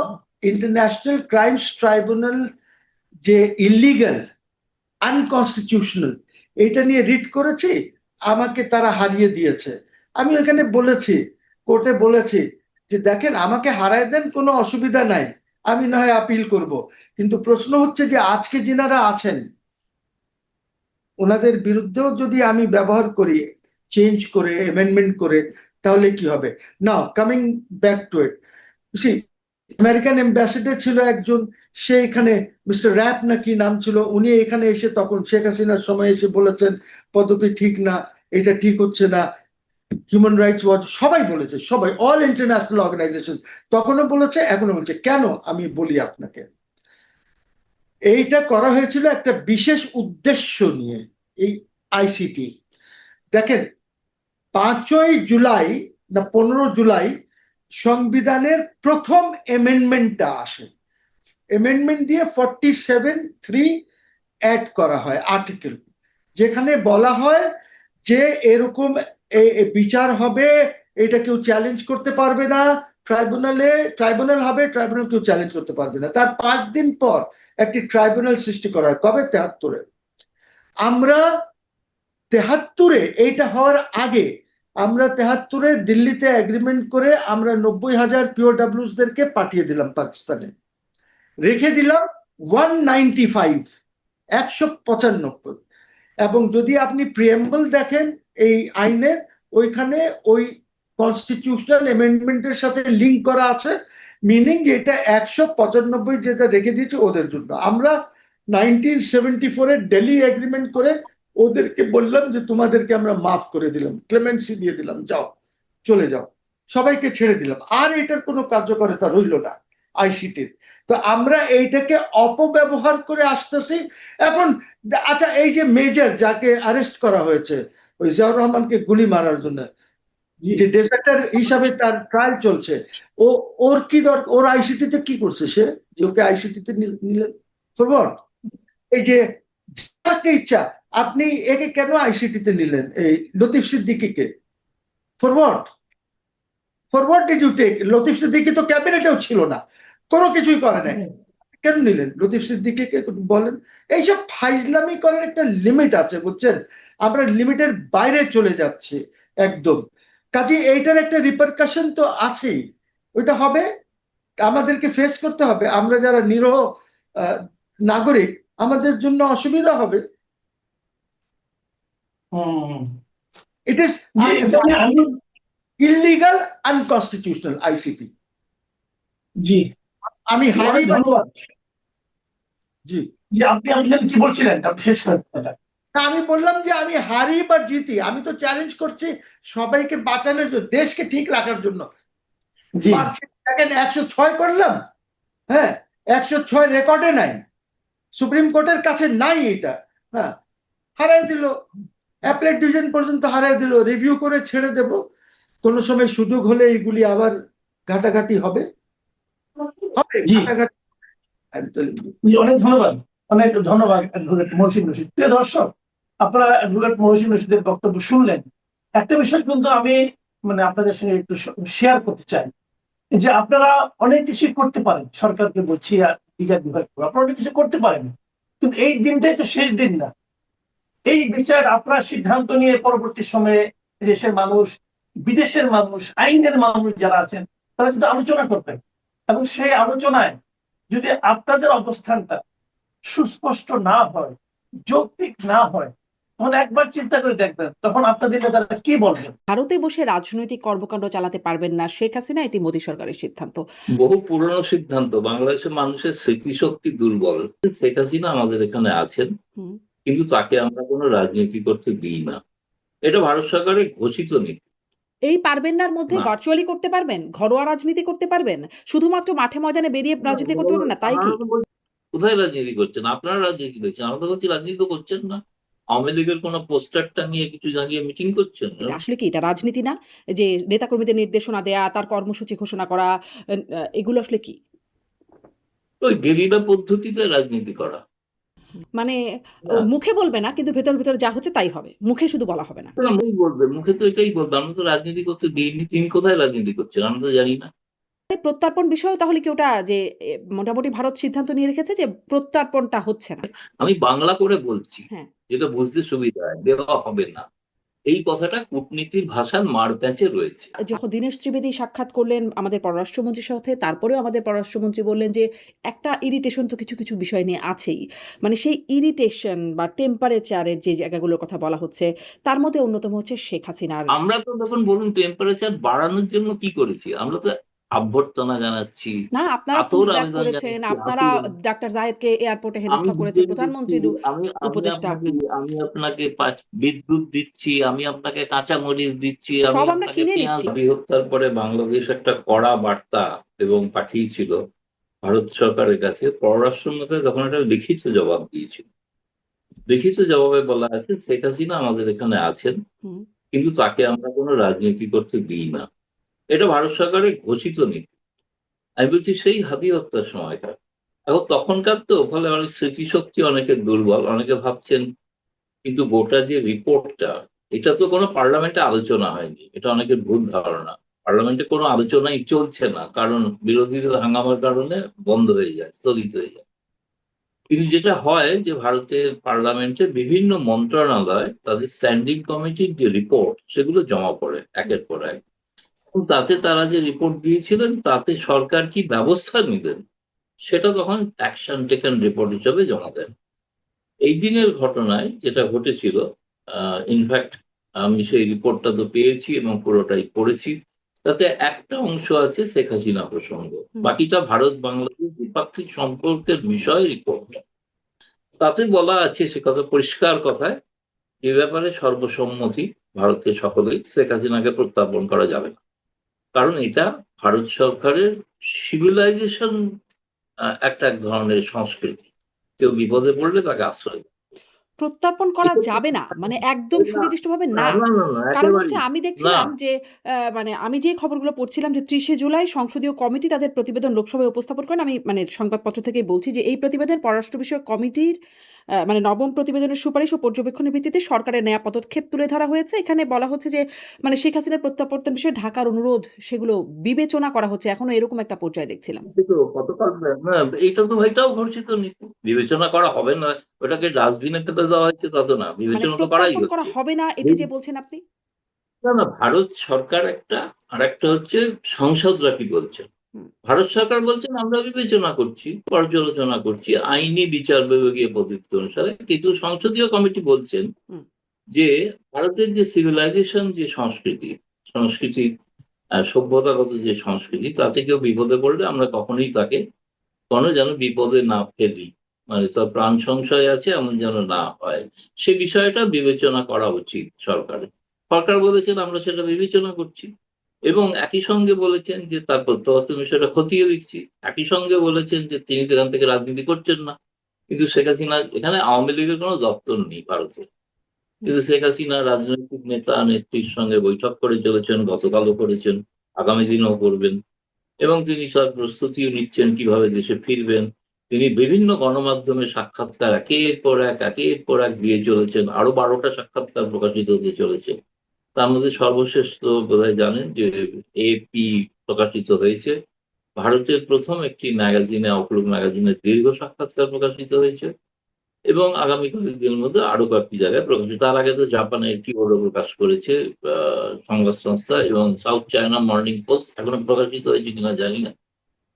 ইন্টারন্যাশনাল ক্রাইমস ট্রাইব্যুনাল যে ইলিগাল, আনকনস্টিটিউশনাল, এটা নিয়ে রিট করেছি, আমাকে তারা হারিয়ে দিয়েছে। আমি এখানে বলেছি, কোর্টে বলেছি যে দেখেন আমাকে হারায় দেন, কোনো অসুবিধা নাই, আমি না হয় আপিল করব। কিন্তু প্রশ্ন হচ্ছে যে আজকে যিনারা আছেন ওনাদের বিরুদ্ধেও যদি আমি ব্যবহার করি চেঞ্জ করে, অ্যামেন্ডমেন্ট করে, তাহলে কি হবে? Now coming back to it, see American ambassador ছিল একজন, সে এখানে মিস্টার র্যাপ না কি নাম ছিল, উনি এখানে এসে তখন শেখ হাসিনার সময় এসে বলেছেন পদ্ধতি ঠিক না, এটা ঠিক হচ্ছে না। হিউম্যান রাইটস ওয়াচ সবাই বলেছে, সবাই, অল ইন্টারন্যাশনাল অর্গানাইজেশন তখনও বলেছে, এখনো বলছে। কেন? আমি বলি আপনাকে, এইটা করা হয়েছিল একটা বিশেষ উদ্দেশ্য নিয়ে। এই ICT দেখেন 5ই জুলাই না 15 জুলাই সংবিধানের প্রথম এমেন্ডমেন্টটা আসে, এমেন্ডমেন্ট দিয়ে 47(3) অ্যাড করা হয় আর্টিকেল, যেখানে বলা হয় যে এরকম বিচার হবে, এটা কেউ চ্যালেঞ্জ করতে পারবে না, ট্রাইব্যুনাল হবে, ট্রাইব্যুনাল কেউ চ্যালেঞ্জ করতে পারবে না। তার 5 দিন পর একটি ট্রাইব্যুনাল সৃষ্টি করা হয়, কবে? 73-এ। আমরা 73-এ এইটা হওয়ার আগে আমরা 73-এ দিল্লিতে এগ্রিমেন্ট করে আমরা 90,000 POWs দেরকে পাঠিয়ে দিলাম পাকিস্তানে, রেখে দিলাম 195 এবং যদি আপনি প্রিএম্বল দেখেন এই আইনের, ওইখানে ওই কনস্টিটিউশনাল অ্যামেন্ডমেন্টের সাথে লিঙ্ক করা আছে, মিনিং যে এটা 195 যেটা রেখে দিয়েছে ওদের জন্য। আমরা 1974-এ দিল্লি এগ্রিমেন্ট করে ওদেরকে বললাম যে তোমাদেরকে আমরা মাফ করে দিলাম, ক্লেমেন্সি দিয়ে দিলাম, যাও চলে যাও, সবাইকে ছেড়ে দিলাম, আর এটার কোনো কার্যকারিতা রইল না আইসিটির। তো আমরা এইটাকে অপব্যবহার করে আসতেছি এখন। আচ্ছা, এই যে মেজর যাকে অ্যারেস্ট করা হয়েছে ওই জিয়াউর রহমানকে গুলি মারার জন্য, যে ডেসার্টার হিসাবে তার ট্রায়াল চলছে, ওর কি দরকার? ওর আইসিটিতে কি করছে সে যে ওকে আইসিটিতে নিলেন? ফরওয়ার্ড এই যে যাকে ইচ্ছা আপনি একে কেন আইসিটিতে নিলেন? এই লতিফ সিদ্দিকীকে forward did you take? Latif Siddiqui তো ক্যাবিনেটেও ছিল না, কোনো কিছুই করে নাই, কেন নিলেন লতিফ সিদ্দিকীকে বলেন? এইসব ফাইজলামি করার একটা লিমিট আছে, বুঝছেন? আমরা লিমিটের বাইরে চলে যাচ্ছি একদম। কাজে এইটার একটা রিপারকাশন তো আছেই, ওইটা হবে, আমাদেরকে ফেস করতে হবে। আমরা যারা নিরহ নাগরিক, আমাদের জন্য অসুবিধা হবে। It is illegal, unconstitutional ICT. জি, আমি হারি, ধন্যবাদ। জি জি, আপনি কি বলছিলেন আপনি শেষ করেন। আমি বললাম যে আমি হারি বা জিতি, আমি তো চ্যালেঞ্জ করছি সবাইকে বাঁচানোর জন্য, দেশকে ঠিক রাখার জন্য। দেখেন 106 করলাম, হ্যাঁ 106 রেকর্ডে নাই, সুপ্রিম কোর্টের কাছে নাই এটা, হ্যাঁ হারাই দিল, অ্যাপেলেট ডিভিশন পর্যন্ত হারাই দিল, রিভিউ করে ছেড়ে দেব, কোনো সময় সুযোগ হলে এইগুলি আবার ঘাটাঘাটি হবে। অনেক ধন্যবাদ, অনেক ধন্যবাদ অ্যাডভোকেট মহসিন রশিদ। প্রিয় দর্শক, আপনারা অ্যাডভোকেট মহসিন রশিদের বক্তব্য শুনলেন। একটা বিষয় কিন্তু আমি আপনাদের সঙ্গে একটু শেয়ার করতে চাই, যে আপনারা অনেক কিছু করতে পারেন, সরকারকে বলছি বিচার বিভাগ, আপনারা অনেক কিছু করতে পারেন, কিন্তু এই দিনটাই তো শেষ দিন না। এই বিচার আপনারা সিদ্ধান্ত নিয়ে পরবর্তী সময়ে দেশের মানুষ, বিদেশের মানুষ, আইনের মানুষ যারা আছেন তারা কিন্তু আলোচনা করবেন, এবং সেই আলোচনায় যদি আপনাদের অবস্থানটা সুস্পষ্ট না হয়, যৌক্তিক না হয়, তখন একবার চিন্তা করে দেখবেন তখন আপনাদের নেতারা কি বলবেন। ভারতে বসে রাজনৈতিক কর্মকাণ্ড চালাতে পারবেন না শেখ হাসিনা, এটি মোদী সরকারের সিদ্ধান্ত। বহু পুরনো সিদ্ধান্ত। বাংলাদেশের মানুষের স্মৃতিশক্তি দুর্বল। শেখ হাসিনা আমাদের এখানে আছেন, কিন্তু তাকে আমরা কোনো রাজনীতি করতে দিই না, এটা ভারত সরকারের ঘোষিত নীতি। এই পারবেন নার মধ্যে ভার্চুয়ালি করতে পারবেন, ঘরোয়া রাজনীতি করতে পারবেন, শুধুমাত্র মাঠে ময়দানে বেরিয়ে রাজনীতি করতে পারবেন না, তাই কি? কোথায় রাজনীতি করছেন আপনারা? রাজনীতি করছেন, আমরা বলছি রাজনীতি করছেন না। আওয়ামী লীগের কোনো পোস্টারটা নিয়ে কিছু জানিয়ে মিটিং করছেন? আসলে কি এটা রাজনীতি না? যে নেতাকর্মীদের নির্দেশনা দেয়া, তার কর্মসূচি ঘোষণা করা, এগুলো আসলে কি? ওই গেরিলা পদ্ধতিতে রাজনীতি করা। মানে মুখে বলবে না, কিন্তু ভেতর ভেতর যা হচ্ছে তাই হবে, মুখে শুধু বলা হবে না। বলবে, মুখে তো এটাই বলবে, আমরা তো রাজনীতি করতে দিইনি। তিনি কোথায় রাজনীতি করছেন আমরা তো জানি না। প্রত্যর্পণ বিষয় তাহলে কি ওটা যে মোটামুটি ভারত সিদ্ধান্ত নিয়ে রেখেছে যে প্রত্যর্পণটা হচ্ছে না? আমি বাংলা করে বলছি, হ্যাঁ, যেটা বুঝতে সুবিধা হয়, দেওয়া হবে না, এই কথাটা কূটনীতির ভাষার মার প্যাঁচে রয়েছে। যখন দীনেশ ত্রিবেদী সাক্ষাৎ করলেন আমাদের পররাষ্ট্রমন্ত্রীর সাথে, তারপরেও আমাদের পররাষ্ট্রমন্ত্রী বললেন যে একটা ইরিটেশন তো কিছু কিছু বিষয় নিয়ে আছেই। মানে সেই ইরিটেশন বা টেম্পারেচারের যে জায়গাগুলোর কথা বলা হচ্ছে, তার মধ্যে অন্যতম হচ্ছে শেখ হাসিনার। আমরা তো তখন বলুন টেম্পারেচার বাড়ানোর জন্য কি করেছি? আমরা তো অভ্যর্থনা জানাচ্ছি, না, আপনারা আতর পুশব্যাক আবেদন করেছেন, জানাচ্ছি। আপনারা ডাক্তার জায়েদকে এয়ারপোর্টে হেনস্থা করেছেন, প্রধানমন্ত্রীর উপদেষ্টা। আমি আপনাকে বিদ্যুৎ দিচ্ছি, আমি আপনাকে কাঁচা মরিচ দিচ্ছি, আমি সব আমরা আপনাকে কিনে পেঁয়াজ। নিচ্ছি। হত্যার পরে বাংলাদেশ একটা কড়া বার্তা এবং পাঠিয়েছিল ভারত সরকারের কাছে। পররাষ্ট্রমন্ত্রী তখন একটা লিখিত জবাব দিয়েছিল। লিখিত জবাবে বলা আছে শেখ হাসিনা আমাদের এখানে আছেন, কিন্তু তাকে আমরা কোনো রাজনীতি করতে দিই না, এটা ভারত সরকারের ঘোষিত নীতি। আমি বলছি সেই হাদি হত্যার সময়কার, এখন তখনকার তো ফলে অনেক স্মৃতিশক্তি অনেকের দুর্বল, অনেকে ভাবছেন কিন্তু গোটা যে রিপোর্টটা, এটা তো কোনো পার্লামেন্টে আলোচনা হয়নি, এটা অনেকের ভুল ধারণা। পার্লামেন্টে কোনো আলোচনাই চলছে না, কারণ বিরোধীদের হাঙ্গামার কারণে বন্ধ হয়ে যায়, স্থগিত হয়ে যায়। কিন্তু যেটা হয় যে ভারতের পার্লামেন্টে বিভিন্ন মন্ত্রণালয় তাদের স্ট্যান্ডিং কমিটির যে রিপোর্ট সেগুলো জমা পড়ে একের পর এক। এবং তাতে তারা যে রিপোর্ট দিয়েছিলেন তাতে সরকার কি ব্যবস্থা নিলেন সেটা তখন অ্যাকশন টেকেন রিপোর্ট হিসেবে জমা দেন। এই দিনের ঘটনায় যেটা ঘটেছিল, ইনফ্যাক্ট আমি সেই রিপোর্টটা তো পেয়েছি এবং পুরোটাই পড়েছি। তাতে একটা অংশ আছে শেখ হাসিনা প্রসঙ্গ, হুম। বাকিটা ভারত বাংলাদেশ দ্বিপাক্ষিক সম্পর্কের বিষয় রিপোর্ট। তাতে বলা আছে, সে কথা পরিষ্কার কথায়, এ ব্যাপারে সর্বসম্মতি ভারতের সকলেই, শেখ হাসিনাকে প্রত্যার্পণ করা যাবে না। কারণ এটা ভারত সরকারের সিভিলাইজেশন, একটা এক ধরনের সংস্কৃতি। কেউ বিপদে পড়লে তাকে আশ্রয় দেয়। প্রত্যার্পণ করা এটা যাবে না। মানে একদম না, সুনির্দিষ্টভাবে না, না। না, না, না, কারণ হচ্ছে একেবারেই আমি না। দেখছিলাম যে মানে আমি যে খবরগুলো পড়ছিলাম যে ৩০শে জুলাই সংসদীয় কমিটি তাদের প্রতিবেদন লোকসভায় উপস্থাপন করেন। আমি মানে সংবাদপত্র থেকেই বলছি যে এই প্রতিবেদন পররাষ্ট্র বিষয়ক কমিটির মানে ৯ম প্রতিবেদনের সুপারিশ ও পর্যবেক্ষণের ভিত্তিতে সরকারের নেয়া পদক্ষেপ তুলে ধরা হয়েছে। এখানে বলা হচ্ছে যে মানে শেখ হাসিনার প্রত্যাবর্তন বিষয়ে ঢাকার অনুরোধ সেগুলো বিবেচনা করা হচ্ছে। এখনো এরকম একটা পর্যায়ে দেখছিলাম। কিন্তু গতকাল না, এইটা তো এটাও ঘোষিত নীতি, বিবেচনা করা হবে না, ওটাকে ডাস্টবিনে ফেলে দেওয়া হচ্ছে তা তো না, মানে বিবেচনা তো করাই প্রত্যার্পণ করা হচ্ছে। হবে না এটি যে বলছেন আপনি? না, না, ভারত সরকার একটা, আর একটা হচ্ছে সংসদরা কি বলছে। হুম, ভারত সরকার বলছেন আমরা বিবেচনা করছি, পর্যালোচনা করছি আইনি বিচার বিভাগীয় পদ্ধতি অনুসারে, কিন্তু সংসদীয় কমিটি বলছেন হুম। যে ভারতের যে সিভিলাইজেশন, যে সংস্কৃতি, সংস্কৃতি সভ্যতাগত যে সংস্কৃতি, তাতে কেউ বিপদে পড়লে আমরা কখনোই তাকে কোনো যেন বিপদে না ফেলি, মানে তার প্রাণ সংশয় আছে এমন যেন না হয়, সে বিষয়টা বিবেচনা করা উচিত সরকারের। সরকার বলেছেন আমরা সেটা বিবেচনা করছি, এবং একই সঙ্গে বলেছেন যে তার প্রত্যাবর্তন বিষয়টা খতিয়ে দিচ্ছি। একই সঙ্গে বলেছেন যে তিনি সেখান থেকে রাজনীতি করছেন না। কিন্তু শেখ হাসিনা, এখানে আওয়ামী লীগের কোনো দপ্তর নেই ভারতে, হুম। কিন্তু শেখ হাসিনা রাজনৈতিক নেতা নেত্রীর সঙ্গে বৈঠক করে চলেছেন, গতকালও করেছেন, আগামী দিনও করবেন, এবং তিনি সব প্রস্তুতিও নিচ্ছেন কিভাবে দেশে ফিরবেন। তিনি বিভিন্ন গণমাধ্যমে সাক্ষাৎকার একের পর এক দিয়ে চলেছেন, আরো ১২টা সাক্ষাৎকার প্রকাশিত হতে চলেছে। তার মধ্যে সর্বশেষ তো বোধহয় জানেন যে এপি প্রকাশিত হয়েছে, ভারতের প্রথম একটি ম্যাগাজিনে, আউটলুক ম্যাগাজিনে দীর্ঘ সাক্ষাৎকার প্রকাশিত হয়েছে, এবং আগামী কয়েকদিনের মধ্যে আরো কয়েকটি জায়গায় প্রকাশিত। তার আগে তো জাপানের কিবোর্ডে প্রকাশ করেছে সংবাদ সংস্থা, এবং সাউথ চায়না মর্নিং পোস্ট এখনো প্রকাশিত হয়েছে কিনা জানি না,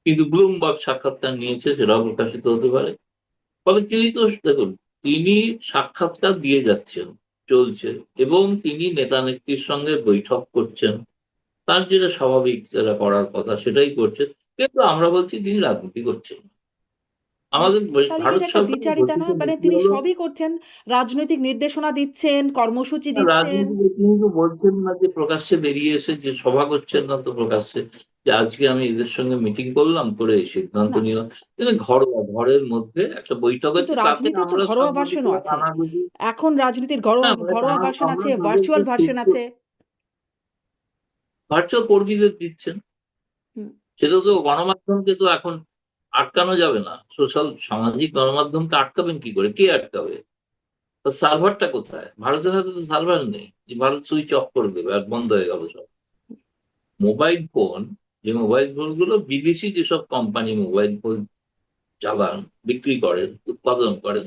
কিন্তু ব্লুমবার্গ সাক্ষাৎকার নিয়েছে, সেটাও প্রকাশিত হতে পারে। ফলে তিনি তো দেখুন, তিনি সাক্ষাৎকার দিয়ে যাচ্ছেন, চলছে, এবং তিনি নেতা নেত্রীর সঙ্গে বৈঠক করছেন, তার যেটা স্বাভাবিক, যেটা করার কথা সেটাই করছেন। কিন্তু আমরা বলছি তিনি রাজনীতি করছেন না। আমাদের তাহলে কি ভারত এটা একটা সরকারের দ্বিচারিতা না? গঠিত মানে নীতি তিনি হলো, সবই করছেন, রাজনৈতিক নির্দেশনা দিচ্ছেন, কর্মসূচি দিচ্ছেন। রাজনীতিতে তিনি তো বলছেন না যে প্রকাশ্যে বেরিয়ে এসে যে সভা করছেন না তো প্রকাশ্যে, যে আজকে আমি এদের সঙ্গে মিটিং করলাম, করে এই সিদ্ধান্ত না, নিলাম। কিন্তু ঘরোয়া, ঘরের মধ্যে একটা বৈঠক কিন্তু হচ্ছে, তাতে রাজনীতিও তো আমরা ঘরোয়া ভার্সনও সাংবাদিকরা আছে। কানাঘুষি, এখন রাজনীতির ঘরোয়া মানে ঘরোয়া ভার্সন আমরা আছে, তাদেরকে ভার্চুয়াল ভার্সন আছে। ভার্চুয়াল কর্মীদের দিচ্ছেন। হুম। সেটা তো গণমাধ্যমকে তো এখন আটকানো যাবে না, সোশ্যাল সামাজিক গণমাধ্যমকে আটকাবেন কি করে, কে আটকাবে? তার সার্ভারটা কোথায়? ভারতের হাতে তো সার্ভার নেই যে ভারত সুইচ অফ করে দেবে আর বন্ধ হয়ে গেল সব। মোবাইল ফোন, যে মোবাইল ফোনগুলো বিদেশি যেসব কোম্পানি মোবাইল ফোন চালান, বিক্রি করেন, উৎপাদন করেন,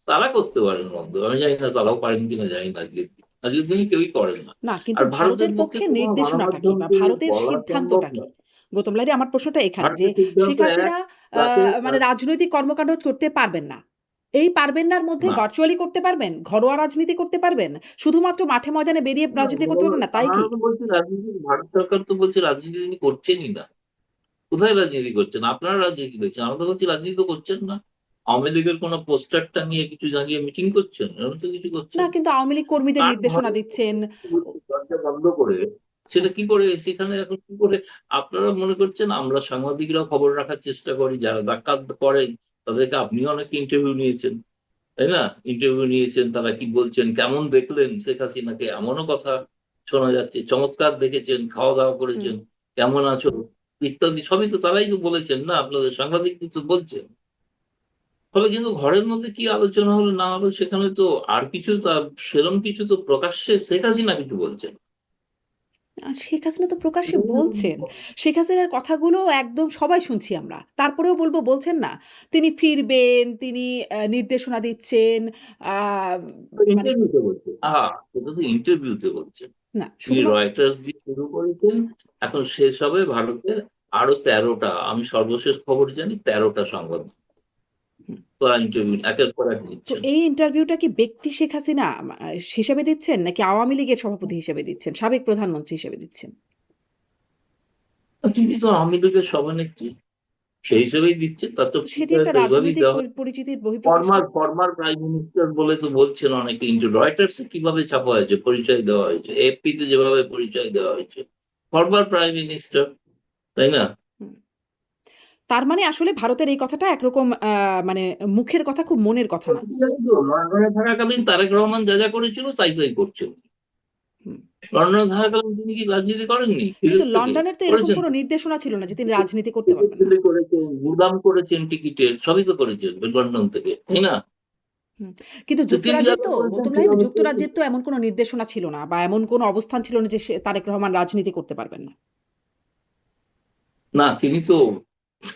তারা করতে পারেন বন্ধ। আমি জানি না তারাও পারেন কিনা জানি না, আজকের দিনে কেউই করেন না। না, কিন্তু আর ভারতের ভারতের পক্ষে পক্ষে তো কোনো নির্দেশনাটা কি? বা গণমাধ্যমকে ভারতের বলা সম্ভব সিদ্ধান্তটা কি? নয়। গৌতম লাহিড়ী, আমার প্রশ্নটা এখানে যে ভারতের সিদ্ধান্ত শেখ হাসিনা তাকে মানে রাজনৈতিক কর্মকাণ্ড করতে পারবেন না। এই পারবেন নার মধ্যে না, ভার্চুয়ালি করতে পারবেন, ঘরোয়া রাজনীতি করতে পারবেন। শুধুমাত্র মাঠে ময়দানে বেরিয়ে না, রাজনীতি করতে পারবেন না, তাই আমরা কি? তো বলছি রাজনীতি, ভারত সরকার তো বলছে রাজনীতি তিনি করছেনই না। কোথায় রাজনীতি করছেন? আপনারা রাজনীতি করছেন, আমরা তো বলছি রাজনীতি তো করছেন না। আওয়ামী লীগের কোনো পোস্টারটা নিয়ে কিছু জানিয়ে মিটিং করছেন, এরকম তো কিছু না, করছেন না। কিন্তু আওয়ামী লীগ কর্মীদের কার নির্দেশনা ঘরে দিচ্ছেন। ও দরজা বন্ধ করে, সেটা হ্যাঁ, কি করে সেখানে এখন কি করে? আপনারা মনে করছেন আমরা সাংবাদিকরাও খবর রাখার চেষ্টা করি, যারা ডাকাত করেন তাদেরকে আপনিও অনেকে ইন্টারভিউ নিয়েছেন, তাই না? ইন্টারভিউ নিয়েছেন, তারা কি বলছেন, কেমন দেখলেন শেখ হাসিনাকে, এমনও কথা শোনা যাচ্ছে, চমৎকার দেখেছেন, খাওয়া দাওয়া হুম। করেছেন, কেমন আছো ইত্যাদি, সবই তো তারাই তো বলেছেন না, আপনাদের সাংবাদিক তো বলছেন। ফলে কিন্তু ঘরের মধ্যে কি আলোচনা হলো না হলো সেখানে তো আর কিছু, সেরকম কিছু তো প্রকাশ্যে শেখ হাসিনা কিছু বলছেন। আর শেখ হাসিনা তো প্রকাশ্যে বলছেন, শেখ হাসিনার কথাগুলো একদম সবাই শুনছি আমরা, তারপরেও বলছেন না তিনি ফিরবেন, তিনি নির্দেশনা দিচ্ছেন, মানে ইন্টারভিউতে বলছে, এটা তো ইন্টারভিউতে বলছে। না তিনি শুধুমাত্র রয়টার্স দিয়ে শুরু করেছেন, এখন শেষ হবে ভারতের আরো 13টা, আমি সর্বশেষ খবর জানি 13টা সংবাদ তারা ইন্টারভিউ একের পর এক তো দিচ্ছেন। এই ইন্টারভিউটা কি ব্যক্তি শেখ হাসিনা হিসেবে দিচ্ছেন, নাকি আওয়ামী লীগের সভাপতি হিসেবে দিচ্ছেন, সাবেক প্রধানমন্ত্রী হিসেবে দিচ্ছেন? তিনি তো আওয়ামী লীগের সভানেত্রী, সেই হিসেবেই দিচ্ছে। তার তো তো সেটি একটা এইভাবেই রাজনৈতিক দেওয়া হয়। পরিচিতির বহিঃপ্রকাশ না? ফর্মার প্রাইম মিনিস্টার বলে তো বলছেন অনেকে। রয়টার্স কিভাবে ছাপা হয়েছে, পরিচয় দেওয়া হয়েছে, এএফপি তে যেভাবে পরিচয় দেওয়া হয়েছে, ফর্মার প্রাইম মিনিস্টার, তাই না? হুম। তার মানে আসলে ভারতের এই কথাটা একরকম মানে মুখের কথা, খুব মনের কথা না। লন্ডনে থাকাকালীন তারেক রহমান যা যা করেছিল তাই করছেন। হুম। লন্ডনে থাকাকালীন তিনি কি রাজনীতি করেননি? কিন্তু বিদেশ থেকে লন্ডনের তো এরকম করেছেন, কোনো নির্দেশনা ছিল না যে তিনি রাজনীতি করতে পারবেন না। করেছেন, গুদাম করেছেন টিকিটের, সবই তো করেছেন লন্ডন থেকে, তাই না? কিন্তু তো তিনি যা যুক্তরাজ্যের যা তো করেছেন গৌতম লাহিড়ী, যুক্তরাজ্যের তো এমন কোনো নির্দেশনা ছিল না বা এমন কোনো অবস্থান ছিল না যে তারেক রহমান রাজনীতি করতে পারবেন না। না, তিনি তো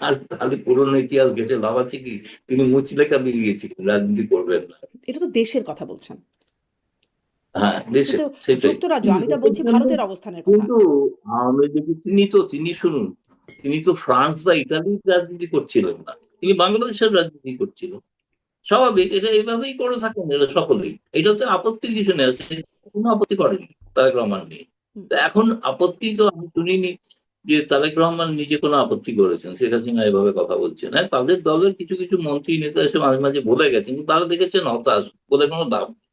আর তাহলে পুরনো ইতিহাস ঘেটে লাভ আছে কি? তিনি মুচলেখা দিয়ে গিয়েছিলেন রাজনীতি করবেন না। এটা তো দেশের কথা বলছেন, হ্যাঁ, দেশে কিন্তু সেটাই। যুক্তরাজ্য, আমি তো বলছি ভারতের অবস্থানের কথা। কিন্তু আওয়ামী লীগ তিনি শুনুন, তিনি তো ফ্রান্স বা ইটালির রাজনীতি করছিলেন না, তিনি বাংলাদেশের রাজনীতি করছিলেন। স্বাভাবিক, এটা এইভাবেই করে থাকেন এরা সকলেই। এটাতে আপত্তির কিছু নেই, কোনো আপত্তি করেনি তারেক রহমান নিয়ে। তা এখন আপত্তি তো আমি শুনিনি যে তারেক রহমান নিজে কোনো আপত্তি করেছেন শেখ হাসিনা এভাবে কথা বলছেন। হ্যাঁ, তাদের দলের কিছু কিছু মন্ত্রী নেতা এসে মাঝে মাঝে বলে গেছেন, কিন্তু তারা দেখেছেন হতাশ, বলে কোনো লাভ নেই।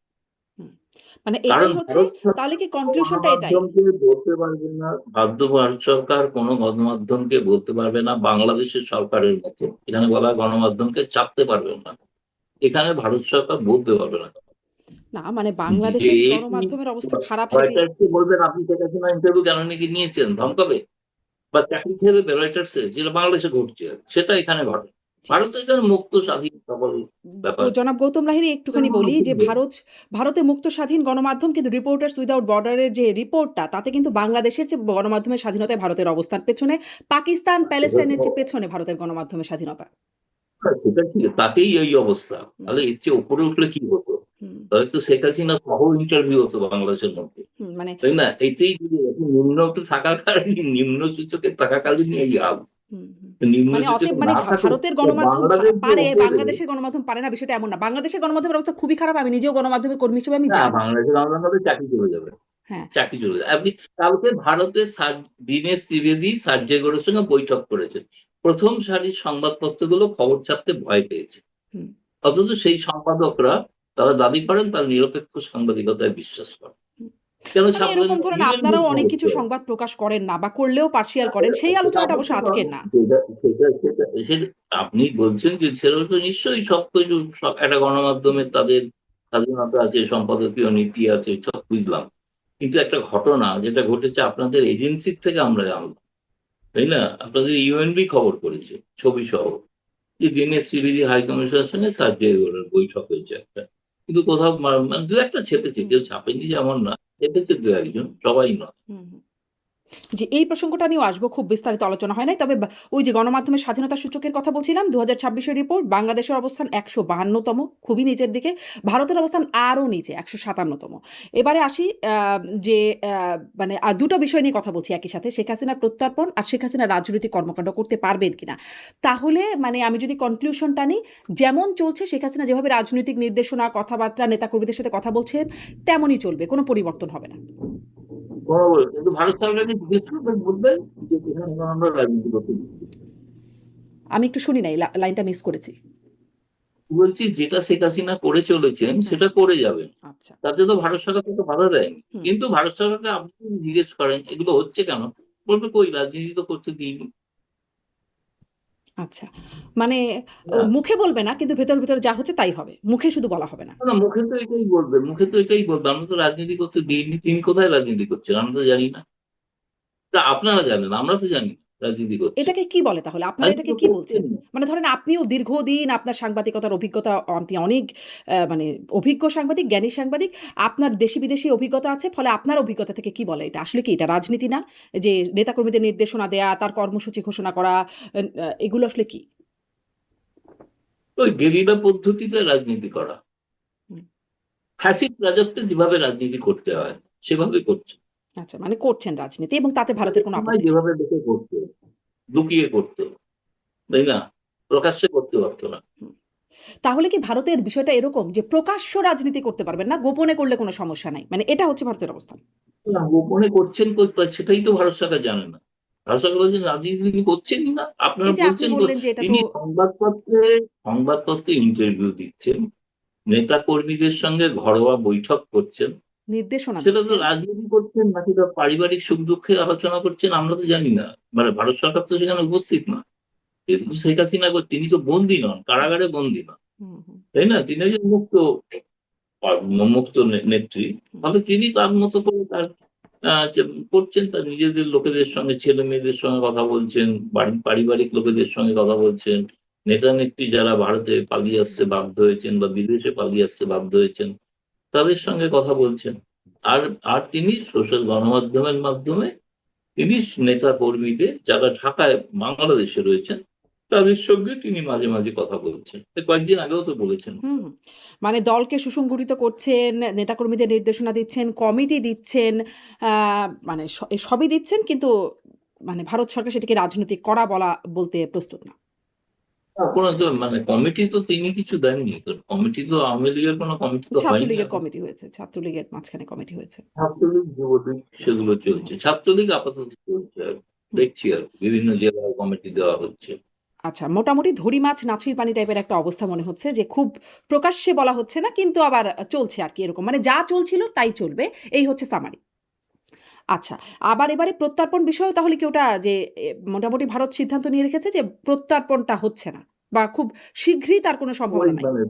মানে কারণ এটাই হচ্ছে, তাহলে কি কনক্লুশনটা এটাই? গণমাধ্যমকে বলতে পারবে না, ভারত সরকার কোনো গণমাধ্যমকে বলতে পারবে না বাংলাদেশের সরকারের মতো এখানে বলা গণমাধ্যমকে চাপতে পারবেন না, এখানে ভারত সরকার বলতে পারবে না না মানে যে বাংলাদেশের এই গণমাধ্যমের অবস্থা খারাপ, সেটি রয়টার্সকে বলবেন আপনি শেখ হাসিনা ইন্টারভিউ কেন নাকি নিয়েছেন, ধমকাবে বা চাকরি খেয়ে দেবে রয়টার্সে, যেটা বাংলাদেশে ঘটছে সেটা এখানে ঘটে। ভারতে এখানে মুক্ত স্বাধীন সকল ব্যাপার। জনাব গৌতম লাহিড়ী, একটুখানি বলি যে ভারতে মুক্ত স্বাধীন গণমাধ্যম, কিন্তু রিপোর্টার্স উইদাউট বর্ডারের যে রিপোর্টটা, তাতে কিন্তু বাংলাদেশের যে গণমাধ্যমের স্বাধীনতায় ভারতের অবস্থান পেছনে, পাকিস্তান প্যালেস্টাইনের যে পেছনে ভারতের গণমাধ্যমের স্বাধীনতা। সেটা কি, তাতেই এই অবস্থা, তাহলে এর চেয়ে উপরে উঠলে কি হতো? তাহলে তো শেখ হাসিনা সহ ইন্টারভিউ হতো বাংলাদেশের মধ্যে, মানে তাই না? এতেই যদি নিম্ন একটু থাকাকালীন, নিম্ন সূচকে থাকাকালীন এই হাল, নিম্ন মানে সূচকে অতএব মানে না থাকে ভারতের গণমাধ্যম বাংলাদেশ পারে, বাংলাদেশের গণমাধ্যম পারে না, বিষয়টা এমন না। বাংলাদেশের গণমাধ্যমের অবস্থা খুবই খারাপ, আমি নিজেও গণমাধ্যমের কর্মী হিসেবে আমি না, জানি। বাংলাদেশের গণমাধ্যমে চাকরি চলে যাবে, হ্যাঁ, চাকরি চলে যাবে। আপনি কালকে ভারতের দীনেশ ত্রিবেদী সার্জে গড়ের সঙ্গে বৈঠক করেছেন, প্রথম সারির সংবাদপত্রগুলো খবর ছাপতে ভয় পেয়েছে, অথচ সেই সম্পাদকরা তারা দাবি করেন তারা নিরপেক্ষ সাংবাদিকতায় বিশ্বাস করেন। কেন মানে এরকম ধরেন আপনারাও অনেক কিছু সংবাদ প্রকাশ করেন না, বা করলেও পার্সিয়াল করেন, সেই আলোচনাটা অবশ্য আজকের না। আপনি বলছেন যে সেটা তো নিশ্চয়ই সবকিছু, একটা গণমাধ্যমের তাদের স্বাধীনতা আছে, সম্পাদকীয় নীতি আছে, সব বুঝলাম, কিন্তু একটা ঘটনা যেটা ঘটেছে আপনাদের এজেন্সির থেকে আমরা জানলাম, তাই না? আপনাদের ইউএনবি খবর করেছে ছবি সহ যে দীনেশ ত্রিবেদী হাই কমিশনের সঙ্গে সার্জেই গড়ের বৈঠক হয়েছে একটা, কিন্তু কোথাও মানে দু একটা ছেপেছে, কেউ ছাপেনি যেমন না, ছেপেছে দু একজন, সবাই নয়। যে এই প্রসঙ্গটা নিয়েও আসবো, খুব বিস্তারিত আলোচনা হয় নাই, তবে ওই যে গণমাধ্যমের স্বাধীনতা সূচকের কথা বলছিলাম, 2026-এর রিপোর্ট, বাংলাদেশের অবস্থান 152তম, খুবই নিচের দিকে। ভারতের অবস্থান আরও নিচে, 157তম। এবারে আসি যে মানে দুটো বিষয় নিয়ে কথা বলছি একই সাথে, শেখ হাসিনার প্রত্যর্পণ আর শেখ হাসিনা রাজনৈতিক কর্মকাণ্ড করতে পারবেন কিনা। তাহলে মানে আমি যদি কনক্লুশনটা নিই, যেমন চলছে শেখ হাসিনা যেভাবে রাজনৈতিক নির্দেশনা, কথাবার্তা, নেতাকর্মীদের সাথে কথা বলছেন, তেমনই চলবে, কোনো পরিবর্তন হবে না। কিন্তু ভারত সরকারকে জিজ্ঞেস করবেন, বলবেন যে এখানে আমরা রাজনীতি করতে দিচ্ছি। আমি একটু শুনি নাই, লাইনটা মিস করেছি। বলছি যেটা শেখ হাসিনা করে চলেছেন সেটা করে যাবেন, আচ্ছা, তাতে তো ভারত সরকার তো বাধা দেয়নি। কিন্তু ভারত সরকারকে আপনি যদি জিজ্ঞেস করেন এগুলো হচ্ছে কেন, বলবে কই রাজনীতি তো করতে দিইনি। আচ্ছা, মানে মুখে বলবে না, কিন্তু ভেতর ভেতর যা হচ্ছে তাই হবে, মুখে শুধু বলা হবে না। না, মুখে তো এটাই বলবে, মুখে তো এটাই বলবে আমরা তো রাজনীতি করতে দিইনি। তিনি কোথায় রাজনীতি করছেন আমরা তো জানি না, তা আপনারা জানেন, আমরা তো জানি না। রাজনীতি করছেন। এটাকে কি বলে তাহলে? আপনারা রাজনীতি এটাকে কি করছেন বলছেন? মানে ধরেন আপনিও দীর্ঘদিন আপনার সাংবাদিকতার অভিজ্ঞতা, আপনি অনেক মানে অভিজ্ঞ সাংবাদিক, জ্ঞানী সাংবাদিক। আপনার দেশি-বিদেশি অভিজ্ঞতা আছে। ফলে আপনার অভিজ্ঞতা থেকে কি বলে এটা? আসলে কি এটা রাজনীতি না? যে নেতাকর্মীদের নির্দেশনা দেয়া, তার কর্মসূচি ঘোষণা করা, এগুলো আসলে কি? ওই গেরিলা পদ্ধতিতে রাজনীতি করা। হুম। ফ্যাসিস্ট রাজত্বে যেভাবে রাজনীতি করতে হয় সেভাবে করছে। আচ্ছা, মানে করছেন রাজনীতি এবং তাতে ভারতের কোনো সময় আপত্তি নেই। যেভাবে দেখে করতো, লুকিয়ে করতো, তাই না? প্রকাশ্যে করতে পারতো না। হুম। তাহলে কি ভারতের বিষয়টা এরকম যে প্রকাশ্য রাজনীতি করতে পারবেন না, গোপনে করলে কোনো সমস্যা নাই। মানে এটা হচ্ছে ভারতের অবস্থান। না, গোপনে করছেন কোথায় সেটাই তো ভারত সরকার জানে না। ভারত সরকার বলছেন রাজনীতি তিনি করছেনই না। আপনারা এই যে আপনি বলছেন বললেন যে এটা তো তিনি সংবাদপত্রে ইন্টারভিউ দিচ্ছেন, নেতা কর্মীদের সঙ্গে ঘরোয়া বৈঠক করছেন। নির্দেশনা সেটা তো দিচ্ছেন। রাজনীতি করছেন নাকি তার পারিবারিক সুখ দুঃখের আলোচনা করছেন আমরা তো জানি না। মানে ভারত সরকার তো সেখানে উপস্থিত না। কিন্তু শেখ হাসিনা তিনি তো বন্দী নন, কারাগারে বন্দী নন, হুম, হুম, তাই না? তিনি একজন মুক্ত নেত্রী। হুম। ফলে তিনি তার মতো করে তার করছেন, তার নিজেদের লোকেদের সঙ্গে, ছেলে মেয়েদের সঙ্গে কথা বলছেন, পারিবারিক লোকেদের সঙ্গে কথা বলছেন, নেতা নেত্রী যারা ভারতে পালিয়ে আসতে বাধ্য হয়েছেন বা বিদেশে পালিয়ে আসতে বাধ্য হয়েছেন তাদের সঙ্গে কথা বলছেন। আর আর তিনি সোশ্যাল গণমাধ্যমের মাধ্যমে তিনি নেতা কর্মীদের যারা ঢাকায় বাংলাদেশে রয়েছেন তাদের সঙ্গে তিনি মাঝে মাঝে কথা বলছেন। কয়েকদিন আগেও তো বলেছেন। হুম, হুম। মানে দলকে সুসংগঠিত করছেন, নেতাকর্মীদের নির্দেশনা দিচ্ছেন, কমিটি দিচ্ছেন, আ মানে সবই দিচ্ছেন, কিন্তু মানে ভারত সরকার সেটাকে রাজনৈতিক করা বলতে প্রস্তুত না। কোনো তো মানে কমিটি তো তিনি কিছু দেননি। তো কমিটি তো আওয়ামী লীগের কোনো কমিটি তো হয়নি ছাত্রলীগের এখন। কমিটি হয়েছে। ছাত্রলীগের মাঝখানে কমিটি হয়েছে। ছাত্রলীগ, যুবলীগ সেগুলো চলছে। হয়েছে। ছাত্রলীগ আপাতত চলছে আর হুম। দেখছি আর বিভিন্ন জেলায় কমিটি দেওয়া হচ্ছে। আচ্ছা, মোটামুটি ধরি মাছ নাছুই পানি টাইপের একটা অবস্থা মনে হচ্ছে যে খুব প্রকাশ্যে বলা হচ্ছে না, কিন্তু আবার চলছে আরকি এরকম। মানে যা চলছিল তাই চলবে। এই হচ্ছে সামারি। আচ্ছা, আবার এবারে প্রত্যর্পণ বিষয়েও তাহলে কি ওটা যে মোটামুটি ভারত সিদ্ধান্ত নিয়ে রেখেছে যে প্রত্যর্পণটা হচ্ছে না বা খুব শীঘ্রই তার কোনো ওই সম্ভাবনা নাই? মানে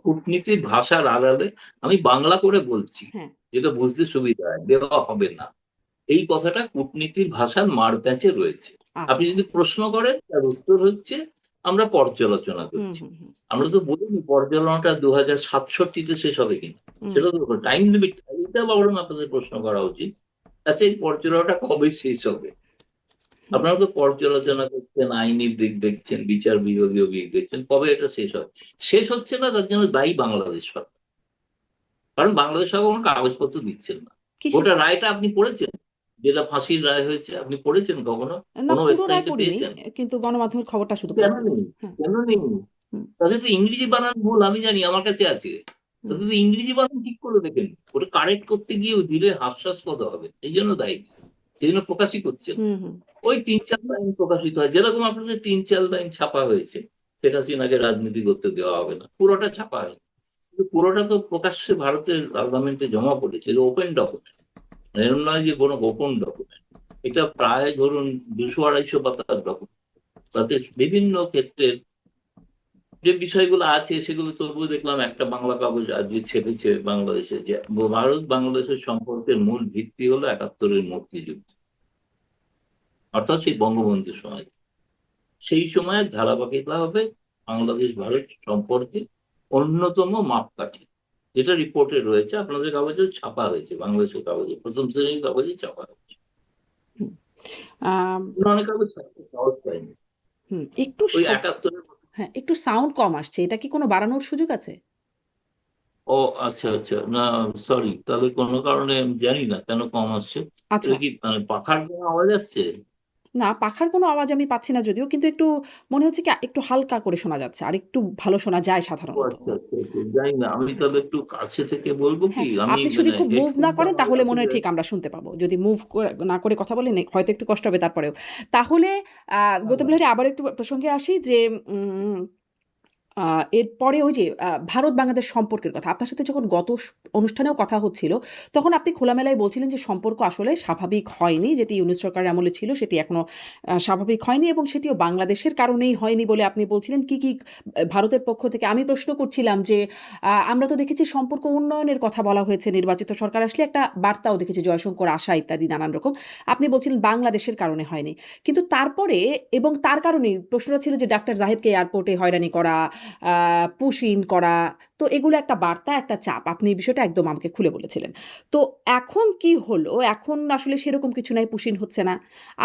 কূটনীতির ভাষার আড়ালে আমি বাংলা করে বলছি, হ্যাঁ, যেটা বুঝতে সুবিধা হয়, দেওয়া হবে না। এই কথাটা কূটনীতির ভাষার মারপ্যাঁচে রয়েছে। আপনি আচ্ছা। যদি প্রশ্ন করেন তার উত্তর হচ্ছে আমরা পর্যালোচনা হুম, করছি। হুম, হুম, আমরা তো বলিনি পর্যালোচনাটা 2067 শেষ হবে কিনা। হুম, সেটা তো টাইম লিমিট, এটা বরং আপনাদের প্রশ্ন করা উচিত। আচ্ছা, এই পর্যালোচনাটা কবে শেষ হবে? হুম, আপনারা তো পর্যালোচনা করছেন, আইনি দিক দেখছেন, বিচার বিভাগীয় দিক দেখছেন, কবে এটা শেষ হবে? শেষ হচ্ছে না, তার জন্য দায়ী বাংলাদেশ সরকার। কারণ বাংলাদেশ সরকার কোনো কাগজপত্র দিচ্ছেন না। কিসের? গোটা রায়টা আপনি পড়েছেন? যেটা ফাঁসির রায় হয়েছে আপনি পড়েছেন কখনো? না, কোনো পুরো রায় ওয়েবসাইটে পড়িনি। পেয়েছেন? কিন্তু গণমাধ্যমের খবরটা শুধু কেন পড়েছি। নেই? হ্যাঁ, কেন নেই? হুম, তাদের তো ইংরেজি বানান ভুল, আমি জানি, আমার কাছে আছে। হুম, তাদের তো ইংরেজি বানান ঠিক করে দেখেন। ওটা কারেক্ট করতে গিয়ে দিলে হাস্যাস্পদ হবে। এই জন্য দায়ী। এই জন্য প্রকাশই করছেন। হুম, হুম, ওই ৩-৪ লাইন প্রকাশিত হয়। যেরকম আপনাদের ৩-৪ লাইন ছাপা হয়েছে। শেখ হাসিনাকে রাজনীতি করতে দেওয়া হবে না। পুরোটা ছাপা হয়নি। কিন্তু পুরোটা তো প্রকাশ্যে ভারতের পার্লামেন্টে জমা পড়েছে। এটা ওপেন ডকুমেন্ট। এরকম নয় যে কোনো গোপন ডকুমেন্ট। এটা প্রায় ধরুন ২০০-২৫০ পাতার ডকুমেন্ট। তাতে বিভিন্ন ক্ষেত্রের যে বিষয়গুলো আছে সেগুলো তবুও দেখলাম একটা বাংলা কাগজ আজকে ছেপেছে বাংলাদেশে, যে ভারত বাংলাদেশের সম্পর্কের মূল ভিত্তি হলো ৭১-এর মুক্তিযুদ্ধ, অর্থাৎ সেই বঙ্গবন্ধুর সময়। সেই সময়ের ধারাবাহিকতা হবে বাংলাদেশ ভারত সম্পর্কে অন্যতম মাপকাঠি, যেটা রিপোর্টে রয়েছে। আপনাদের কাগজেও ছাপা হয়েছে, বাংলাদেশের কাগজে, প্রথম শ্রেণীর কাগজে ছাপা হয়েছে। হুম। আম অনেক কাগজ ছাপতে সাহস পায়নি। হুম, একটু ওই ৭১-এর। হ্যাঁ, একটু সাউন্ড কম আসছে। এটা কি কোনো বাড়ানোর সুযোগ আছে? ও আচ্ছা, আচ্ছা। না, সরি। তাহলে কোনো কারণে আমি জানি না কেন কম আসছে। আচ্ছা। এটা কি মানে পাখার কোনো আওয়াজ আসছে? না, পাখার কোনো আওয়াজ আমি পাচ্ছি না যদিও, কিন্তু একটু মনে হচ্ছে কি একটু হালকা করে শোনা যাচ্ছে। আরেকটু ভালো শোনা যায় ও সাধারণত। আচ্ছা, আচ্ছা, আচ্ছা। জানি না। আমি তাহলে একটু কাছে থেকে বলবো কি? হ্যাঁ, আমি আপনি যদি মানে খুব মুভ না হেডফোনটা করেন আমার তাহলে মনে আসলে হয় ঠিক আমরা শুনতে পাবো। যদি মুভ না করে কথা বলেন হয়তো একটু কষ্ট হবে তারপরেও। তাহলে আ গৌতম বিহারী, আবার একটু প্রসঙ্গে আসি যে উম এরপরে ওই যে ভারত বাংলাদেশ সম্পর্কের কথা আপনার সাথে যখন গত অনুষ্ঠানেও কথা হচ্ছিল, তখন আপনি খোলামেলায় বলছিলেন যে সম্পর্ক আসলে স্বাভাবিক হয়নি, যেটি ইউনূস সরকারের আমলে ছিল সেটি এখনো স্বাভাবিক হয়নি এবং সেটিও বাংলাদেশের কারণেই হয়নি বলে আপনি বলছিলেন। কি ভারতের পক্ষ থেকে আমি প্রশ্ন করছিলাম যে আমরা তো দেখেছি সম্পর্ক উন্নয়নের কথা বলা হয়েছে, নির্বাচিত সরকার আসলে একটা বার্তাও দেখেছি, জয়শঙ্কর আশা ইত্যাদি নানান রকম। আপনি বলছিলেন বাংলাদেশের কারণে হয়নি, কিন্তু তারপরে এবং তার কারণেই প্রশ্নটা ছিল যে ডাক্তার জাহিদকে এয়ারপোর্টে হয়রানি করা, পুশ ইন করা, তো এগুলো একটা বার্তা, একটা চাপ। আপনি এই বিষয়টা একদম আমাকে খুলে বলেছিলেন। তো এখন কি হলো? এখন আসলে সেরকম কিছু নাই, পুশ ইন হচ্ছে না।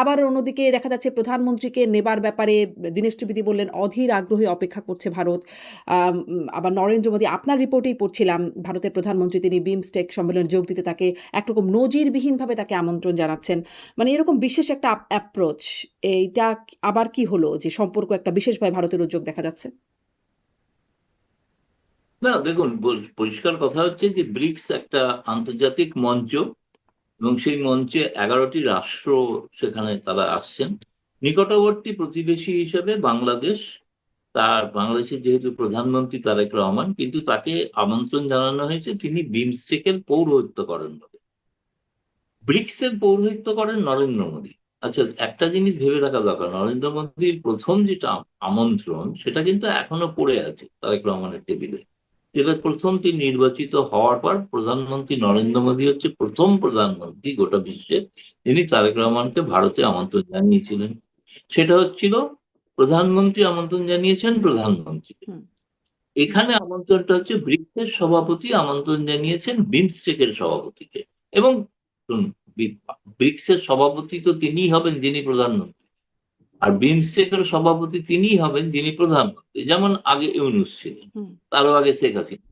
আবার অন্যদিকে দেখা যাচ্ছে প্রধানমন্ত্রীকে নেবার ব্যাপারে দীনেশ ত্রিবেদী বললেন অধীর আগ্রহে অপেক্ষা করছে ভারত। আবার নরেন্দ্র মোদী, আপনার রিপোর্টেই পড়ছিলাম, ভারতের প্রধানমন্ত্রী তিনি বিমস্টেক সম্মেলনে যোগ দিতে তাকে একরকম নজিরবিহীনভাবে তাকে আমন্ত্রণ জানাচ্ছেন। মানে এরকম বিশেষ একটা অ্যাপ্রোচ, এইটা আবার কি হলো যে সম্পর্ক একটা বিশেষভাবে ভারতের উদ্যোগ দেখা যাচ্ছে? না দেখুন, পরিষ্কার কথা হচ্ছে যে ব্রিক্স একটা আন্তর্জাতিক মঞ্চ এবং সেই মঞ্চে 11টি রাষ্ট্র সেখানে তারা আসছেন। নিকটবর্তী প্রতিবেশী হিসেবে বাংলাদেশ, তার বাংলাদেশের যেহেতু প্রধানমন্ত্রী তারেক রহমান, কিন্তু তাকে আমন্ত্রণ জানানো হয়েছে তিনি বিমস্টেকের পৌরোহিত্য করেন বলে। ব্রিক্সের পৌরোহিত্য করেন নরেন্দ্র মোদী। আচ্ছা, একটা জিনিস ভেবে রাখা দরকার, নরেন্দ্র মোদীর প্রথম যেটা আমন্ত্রণ সেটা কিন্তু এখনো পড়ে আছে তারেক রহমানের টেবিলে। যেটা প্রথম তিনি নির্বাচিত হওয়ার পর প্রধানমন্ত্রী নরেন্দ্র মোদী হচ্ছে প্রথম প্রধানমন্ত্রী গোটা বিশ্বের যিনি তারেক রহমানকে ভারতে আমন্ত্রণ জানিয়েছিলেন। সেটা হচ্ছিল প্রধানমন্ত্রী আমন্ত্রণ জানিয়েছেন প্রধানমন্ত্রীকে। হুম। এখানে আমন্ত্রণটা হচ্ছে ব্রিক্সের সভাপতি আমন্ত্রণ জানিয়েছেন বিমস্টেকের সভাপতিকে। এবং ব্রিক্সের সভাপতি তো তিনিই হবেন যিনি প্রধানমন্ত্রী, আর বিমস্টেকের সভাপতি তিনিই হবেন যিনি প্রধানমন্ত্রী, যেমন আগে ইউনূস ছিলেন, হুম। তারও আগে শেখ হাসিনা।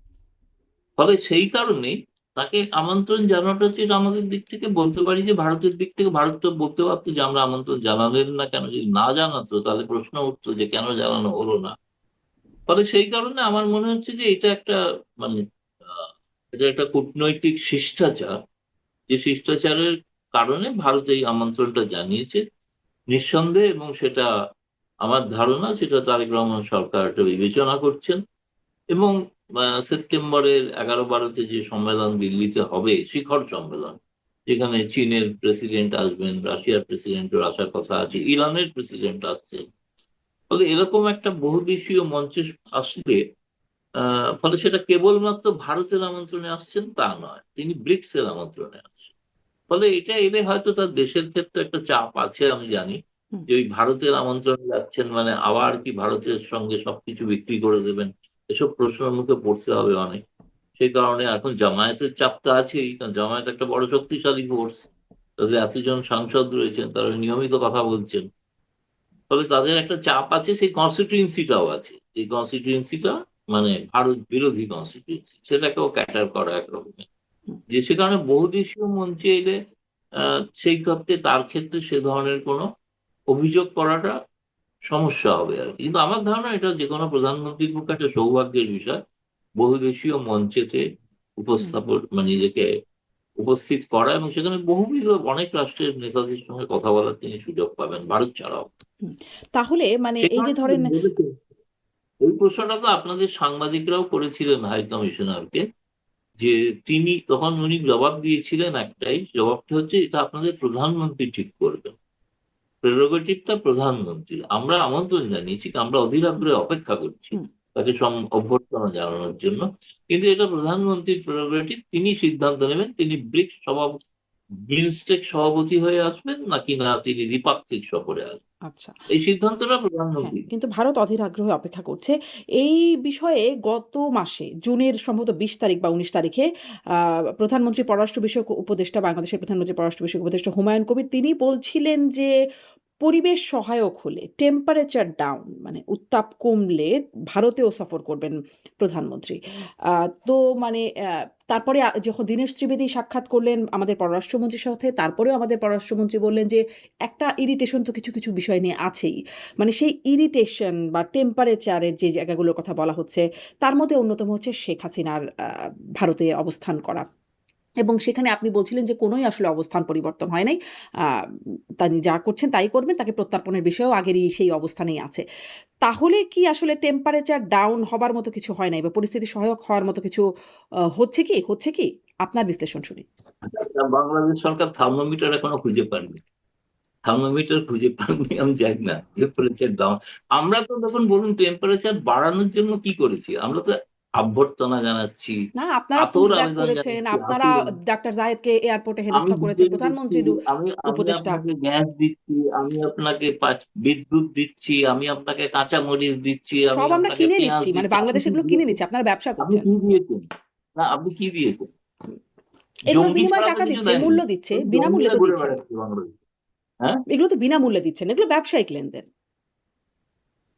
ফলে সেই কারণেই তাকে আমন্ত্রণ জানানোটা হচ্ছে, এটা আমাদের দিক থেকে বলতে পারি যে ভারতের দিক থেকে ভারত তো বলতে পারতো যে আমরা আমন্ত্রণ জানালেন না কেন। যদি না জানাতো তাহলে প্রশ্ন উঠতো যে কেন জানানো হলো না। ফলে সেই কারণে আমার মনে হচ্ছে যে এটা একটা মানে এটা একটা কূটনৈতিক শিষ্টাচার, যে শিষ্টাচারের কারণে ভারত এই আমন্ত্রণটা জানিয়েছে নিঃসন্দেহে। এবং সেটা আমার ধারণা সেটা তারেক রহমান সরকার এটা বিবেচনা করছেন। এবং সেপ্টেম্বরের 11-12-তে যে সম্মেলন দিল্লিতে হবে, শিখর সম্মেলন, যেখানে চীনের প্রেসিডেন্ট আসবেন, রাশিয়ার প্রেসিডেন্টের আসার কথা আছে, ইরানের প্রেসিডেন্ট আসছে। ফলে এরকম একটা বহুদেশীয় মঞ্চে আসলে ফলে সেটা কেবলমাত্র ভারতের আমন্ত্রণে আসছেন তা নয়, তিনি ব্রিক্স এর আমন্ত্রণে আসছেন। ফলে এটা এলে হয়তো তার দেশের ক্ষেত্রে একটা চাপ আছে আমি জানি, হুম। যে ওই ভারতের আমন্ত্রণে যাচ্ছেন মানে আবার কি ভারতের সঙ্গে সবকিছু বিক্রি করে দেবেন, এসব প্রশ্নের মুখে পড়তে হবে অনেক। সেই কারণে এখন জামায়াতের চাপ তো আছেই, কারণ জামায়াত একটা বড় শক্তিশালী ফোর্স, তাদের এতজন সাংসদ রয়েছেন, তারা নিয়মিত কথা বলছেন। ফলে তাদের একটা চাপ আছে, সেই কনস্টিটিউয়েন্সিটাও আছে। এই কনস্টিটিউয়েন্সিটা মানে ভারত বিরোধী কনস্টিটিউয়েন্সি, সেটাকেও ক্যাটার করা একরকমের। হুম। যে সে কারণে বহুদেশীয় মঞ্চে এলে সেই ক্ষেত্রে তার ক্ষেত্রে সে ধরনের কোনো অভিযোগ করাটা সমস্যা হবে আর কি। কিন্তু আমার ধারণা এটা যে কোনো প্রধানমন্ত্রীর পক্ষে একটা সৌভাগ্যের বিষয়, বহুদেশীয় মঞ্চেতে হুম। উপস্থাপন মানে নিজেকে উপস্থিত করা, এবং সেখানে বহুবিধ অনেক রাষ্ট্রের নেতাদের সঙ্গে কথা বলার তিনি সুযোগ পাবেন ভারত ছাড়াও। হুম। তাহলে মানে সে এই যে কারণে ধরেন এই প্রশ্নটা তো আপনাদের সাংবাদিকরাও করেছিলেন হাই কমিশনারকে, যে তিনি তখন উনি জবাব দিয়েছিলেন একটাই, জবাবটা হচ্ছে এটা আপনাদের প্রধানমন্ত্রী ঠিক করবেন, প্রেরোগেটিভটা প্রধানমন্ত্রী। আমরা আমন্ত্রণ জানিয়েছি, আমরা অধীর হুম। আগ্রহে অপেক্ষা করছি হুম। তাকে অভ্যর্থনা জানানোর জন্য, কিন্তু এটা প্রধানমন্ত্রীর প্রেরোগেটিভ, তিনি সিদ্ধান্ত নেবেন তিনি ব্রিক্স বিমস্টেক সভাপতি হয়ে আসবেন নাকি না তিনি দ্বিপাক্ষিক সফরে আসবেন। আচ্ছা। এই সিদ্ধান্তটা হ্যাঁ, প্রধানমন্ত্রী। কিন্তু ভারত অধীর আগ্রহে অপেক্ষা করছে। এই বিষয়ে গত মাসে জুনের সম্ভবত ২০ তারিখ বা ১৯ তারিখে আ প্রধানমন্ত্রী পররাষ্ট্র বিষয়ক উপদেষ্টা, বাংলাদেশের প্রধানমন্ত্রী পররাষ্ট্র বিষয়ক উপদেষ্টা হুমায়ুন কবির তিনি বলছিলেন যে পরিবেশ সহায়ক হলে, টেম্পারেচার ডাউন মানে উত্তাপ কমলে ভারতেও সফর করবেন প্রধানমন্ত্রী। আ তো মানে তারপরে যখন দীনেশ ত্রিবেদী সাক্ষাৎ করলেন আমাদের পররাষ্ট্রমন্ত্রীর সাথে, তারপরেও আমাদের পররাষ্ট্রমন্ত্রী বললেন যে একটা ইরিটেশন তো কিছু বিষয় নিয়ে আছেই। মানে সেই ইরিটেশন বা টেম্পারেচারের যে জায়গাগুলোর কথা বলা হচ্ছে, তার মধ্যে অন্যতম হচ্ছে শেখ হাসিনার ভারতে অবস্থান করা। এবং সেখানে আপনি বলছিলেন যে কোনোই আসলে অবস্থান পরিবর্তন হয় নাই। তিনি যা করছেন তাই করবেন, তাকে প্রত্যর্পণের বিষয়েও আগেরই সেই অবস্থানেই আছে। তাহলে কি আসলে টেম্পারেচার ডাউন হবার মতো কিছু হয় নাই বা পরিস্থিতি সহায়ক হওয়ার মতো কিছু হচ্ছে কি? আপনার বিশ্লেষণ শুনি। বাংলাদেশ সরকার থার্মোমিটার এখনো খুঁজে পাননি। থার্মোমিটার খুঁজে পাননি, আমি জানি না টেম্পারেচার ডাউন। আমরা তো তখন বলুন টেম্পারেচার বাড়ানোর জন্য কি করেছি, আমরা তো অভ্যর্থনা জানাচ্ছি, না, আপনারা আতর পুশব্যাক আবেদন করেছেন, জানাচ্ছি, আপনারা আতর। ডাক্তার জায়েদকে এয়ারপোর্টে আমি হেনস্থা করেছেন, ডিজেল দিচ্ছি, প্রধানমন্ত্রীর আমি আমি উপদেষ্টা। আপনাকে গ্যাস দিচ্ছি, আমি আপনাকে বিদ্যুৎ দিচ্ছি, আমি আপনাকে কাঁচামরিচ দিচ্ছি, আমি সব আমরা আপনাকে কিনে পেঁয়াজ নিচ্ছি। মানে দিচ্ছি। আপনি বাংলাদেশ কি এগুলো কিনে দিয়েছেন? নিচ্ছে। আপনারা ব্যবসা আপনি করছেন। কি দিয়েছেন? না, আপনি কি দিয়েছেন? এগুলোর জঙ্গি বিনিময়ে ছাড়া তো টাকা কিছু দিচ্ছে, দেননি। মূল্য দিচ্ছে, ওই বিনামূল্যে জঙ্গিরা তো ঘুরে দিচ্ছেন না। বেড়াচ্ছে বাংলাদেশে। হ্যাঁ, এগুলো তো বিনামূল্যে দিচ্ছেন। এগুলো ব্যবসায়িক লেনদেন।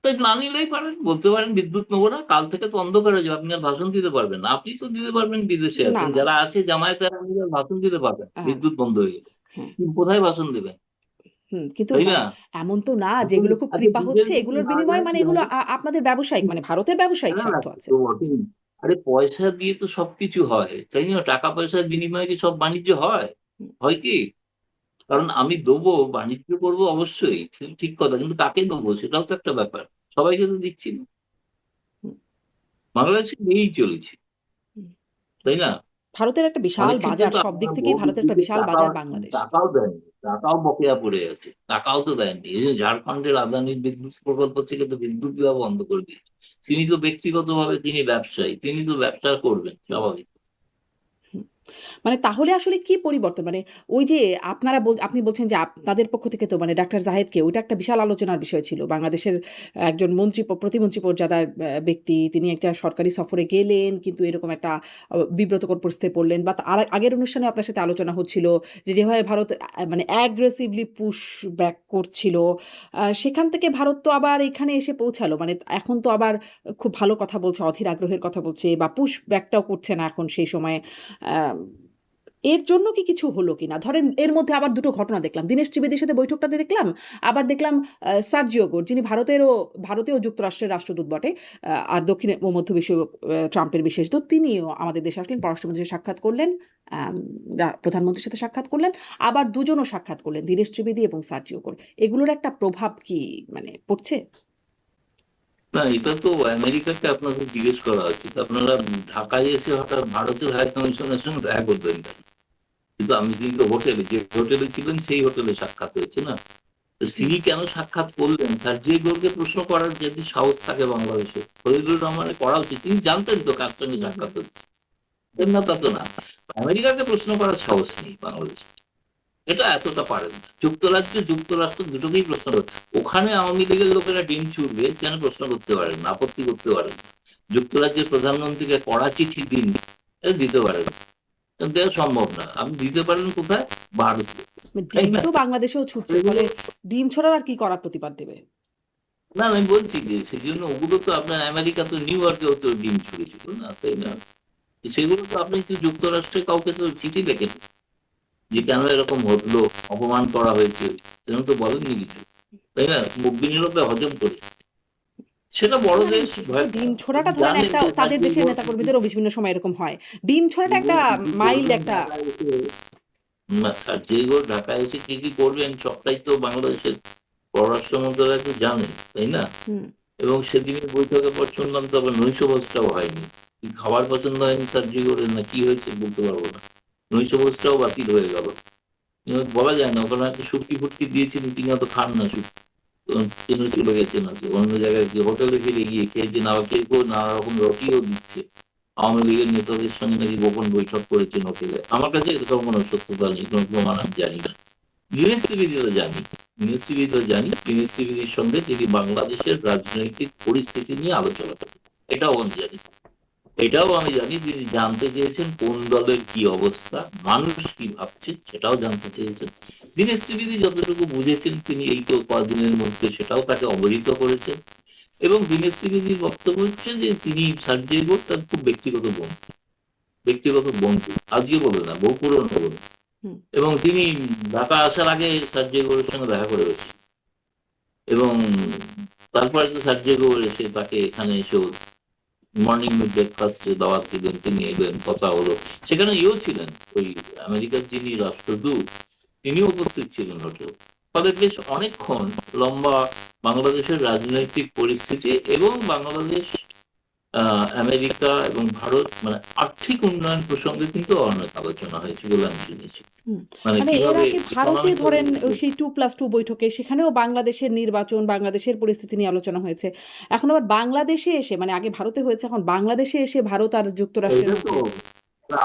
তো না নিলেই পারেন, বলতে পারেন বিদ্যুৎ নেবো না, কাল থেকে তো অন্ধকার হয়ে যাবে, আপনি আর ভাষণ দিতে পারবেন না। আপনি তো দিতে পারবেন, বিদেশে না, আছেন, না। যারা আছে জামায়াতের আপনি আর ভাষণ দিতে পারবেন আ বিদ্যুৎ বন্ধ হয়ে গেলে। হ্যাঁ। কোথায় ভাষণ দেবেন? কিন্তু তাই না? মানে এমন তো না এখন যেগুলো খুব আচ্ছা, কৃপা ডিজেল হচ্ছে, যদি এগুলোর না বিনিময়ে দেয় মানে কি এগুলো হবে? আপনাদের ব্যবসায়িক মানে ভারতের ব্যবসায়িক না, না, স্বার্থ সে আছে। তো বটেই। আরে পয়সা দিয়ে তো সবকিছু হয়, তাই না? টাকা পয়সার বিনিময়ে কি সব বাণিজ্য হয়? হুম, হয় কি? কারণ আমি দেবো, বাণিজ্য করবো অবশ্যই, সেটা ঠিক কথা, কিন্তু কাকে দেবো সেটাও তো একটা ব্যাপার। সবাইকে তো দিচ্ছি না। হুম, বাংলাদেশে এই চলেছে, হুম। তাই না? ভারতের একটা বিশাল অনেক ক্ষেত্রে বাজার। তো সব দিক আপনারা থেকেই বহু ভারতের একটা বিদ্যুতের বিশাল টাকাও বাজার বাংলাদেশ। টাকাও দেননি, টাকাও বকেয়া পড়ে আছে, টাকাও তো দেননি। এই যে ঝাড়খণ্ডের আদানির বিদ্যুৎ প্রকল্প থেকে তো বিদ্যুৎ দেওয়া বন্ধ করে দিয়েছে। তিনি তো ব্যক্তিগতভাবে তিনি ব্যবসায়ী, তিনি তো ব্যবসা করবেন হুম, স্বাভাবিক। হুম। মানে তাহলে আসলে কি পরিবর্তন? মানে ওই যে আপনি বলছেন যে আপনাদের পক্ষ থেকে তো মানে ডাক্তার জাহেদকে ওইটা একটা বিশাল আলোচনার বিষয় ছিল। বাংলাদেশের একজন প্রতিমন্ত্রী পর্যাদার ব্যক্তি। তিনি একটা সরকারি সফরে গেলেন কিন্তু এরকম একটা বিব্রতকর পরিস্থিতিতে পড়লেন বা আগের অনুষ্ঠানেও আপনার সাথে আলোচনা হচ্ছিল যে যেভাবে ভারত মানে অ্যাগ্রেসিভলি পুশ ব্যাক করছিল। সেখান থেকে ভারত তো আবার এখানে এসে পৌঁছালো। মানে এখন তো আবার খুব ভালো কথা বলছে, অধীর আগ্রহের কথা বলছে বা পুশ ব্যাকটাও করছে না এখন সেই সময়ে। আম এর জন্য কি কিছু হলো কিনা? ধরেন এর মধ্যে আবার দুটো ঘটনা দেখলাম। দীনেশ ত্রিবেদীর সাথে বৈঠকটাতে দেখলাম। আবার দেখলাম সার্জিও গোর যিনি ভারতেও যুক্তরাষ্ট্রের রাষ্ট্রদূত বটে। আর দক্ষিণ ও মধ্য এশীয় ট্রাম্পের বিশেষ দূত। তিনিও আমাদের দেশে আসলেন, পররাষ্ট্রমন্ত্রীর সাক্ষাৎ করলেন, আম প্রধানমন্ত্রীর সাথে সাক্ষাৎ করলেন। আবার দুজনও সাক্ষাৎ করলেন, দীনেশ ত্রিবেদী এবং সার্জিও গোর। এগুলোর একটা প্রভাব কি মানে পড়ছে? না, এটা তো আমেরিকাকে আপনাদের জিজ্ঞেস করা উচিত। আপনারা ঢাকায় এসে হঠাৎ ভারতের হাই কমিশনের সঙ্গে দেখা করবেন কেন? কিন্তু আমি কিন্তু যে হোটেলে ছিলেন সেই হোটেলে সাক্ষাৎ হয়েছে না। তো হুম, তিনি কেন সাক্ষাৎ করলেন, তার যে গোলকে প্রশ্ন করার যদি সাহস থাকে বাংলাদেশে, শহীদুর রহমানের করা উচিত। তিনি জানতেন তো কার সঙ্গে হুম, হুম, সাক্ষাৎ হচ্ছে, না তা তো না। আমেরিকাকে প্রশ্ন করার সাহস নেই বাংলাদেশে, এটা এতটা পারেন না। যুক্তরাষ্ট্র দুটোকেই প্রশ্ন করে। ওখানে আওয়ামী লীগের লোকেরা ডিম ছুড়বে, কেন প্রশ্ন করতে পারেন না, আপত্তি করতে পারেন না। যুক্তরাজ্যের প্রধানমন্ত্রীকে কড়া চিঠি দিন, এটা দিতে পারেন না, দেওয়া সম্ভব না। আপনি দিতে পারেন কোথায়? ভারতে, তাই ডিম না? তো বাংলাদেশেও ছুটছে। ফলে এগুলো ডিম ছড়ার আর কি করার প্রতিবাদ দেবে? না, আমি বলছি যে সেই জন্য ওগুলো তো আপনার আমেরিকা তো নিউ ইয়র্কেও তো ডিম ছুড়েছিল না, তাই না? সেগুলো তো আপনি তো যুক্তরাষ্ট্রে কাউকে তো চিঠি লেখেন যে কেন এরকম হলো, অপমান করা হয়েছে, সেরকম তো বলেননি কিছু, তাই না? বিনীরবে হজম করে। সেটা বড় না, দেশ, কিন্তু ভয় পায় ডিম না। ছোড়াটা আপনি ধরেন জানেন একটা যে তাদের সার্জিও দেশের গোর নেতাকর্মীদেরও বিভিন্ন সময় এরকম হয়। ডিম ছোড়াটা একটা কি মাইল্ড করবেন একটা ঢাকায় এসে, না, সার্জিও গোর ঢাকায় এসে কি করবেন সবটাই তো বাংলাদেশের পররাষ্ট্র মন্ত্রণালয় তো জানেন, তাই না? হুম, এবং সেদিনের বৈঠকের পর শুনলাম তো আবার নৈশভোজটাও হয়নি। কি খাবার পছন্দ হয়নি সার্জি গোরের, না কি হয়েছে বলতে পারবো না। নৈশভোজটাও বাতিল হয়ে গেল। বলা যায় না, ওখানে হয়তো শুটকি ফুটকি দিয়েছিলেন, তিনি হয়তো খান না শুটকি, তিনি চলে গেছেন হচ্ছে অন্য জায়গায় গিয়ে, হোটেলে ফিরে গিয়ে খেয়েছেন। আবার কেউ কেউ নানা রকম রটিও দিচ্ছে। আওয়ামী লীগের নেতাদের সঙ্গে নাকি গোপন বৈঠক করেছেন হোটেলে। আমার কাছে এরকম কোনো সত্যতা নেই, কোনো প্রমাণ আমি জানি না। ইউএসসিবিদিও জানি, ইউএসসিবিদির সঙ্গে তিনি বাংলাদেশের রাজনৈতিক পরিস্থিতি নিয়ে আলোচনা করেন, এটাও আমি জানি। এটাও আমি জানি তিনি জানতে চেয়েছেন কোন দলের কি অবস্থা, মানুষ কি ভাবছে সেটাও জানতে চেয়েছেন। দীনেশ ত্রিবেদী যতটুকু বুঝেছেন তিনি এই কদিনের মধ্যে সেটাও তাকে অবহিত করেছেন। এবং দীনেশ ত্রিবেদীর বক্তব্য হচ্ছে যে তিনি সার্জিও গোর তার খুব ব্যক্তিগত বন্ধু, আজকে বলে না, বহু পুরনো বন্ধু। হুম, এবং তিনি ঢাকা আসার আগে সার্জিও গোরের সঙ্গে দেখা করে গেছেন। এবং তারপরে তো সার্জিও গোর এসে তাকে এখানে এসেও মর্নিং ব্রেকফাস্টে দাওয়াত দিলেন, তিনি এলেন, কথা হলো। সেখানে ছিলেন, ওই আমেরিকার যিনি রাষ্ট্রদূত, তিনিও উপস্থিত ছিলেন হোটেল। ফলে বেশ অনেকক্ষণ লম্বা বাংলাদেশের রাজনৈতিক পরিস্থিতি এবং বাংলাদেশ, আমেরিকা এবং ভারত মানে আর্থিক উন্নয়ন প্রসঙ্গে কিন্তু অনেক আলোচনা হয়েছে বলে আমি শুনেছি। মানে মানে এর কিভাবে আগে ভারতে ধরেন সেই 2+2 বৈঠকে সেখানেও বাংলাদেশের নির্বাচন, বাংলাদেশের পরিস্থিতি নিয়ে আলোচনা হয়েছে। এখন আবার বাংলাদেশে এসে, মানে আগে ভারতে হয়েছে, এখন বাংলাদেশে এসে ভারত আর যুক্তরাষ্ট্রের এটা তো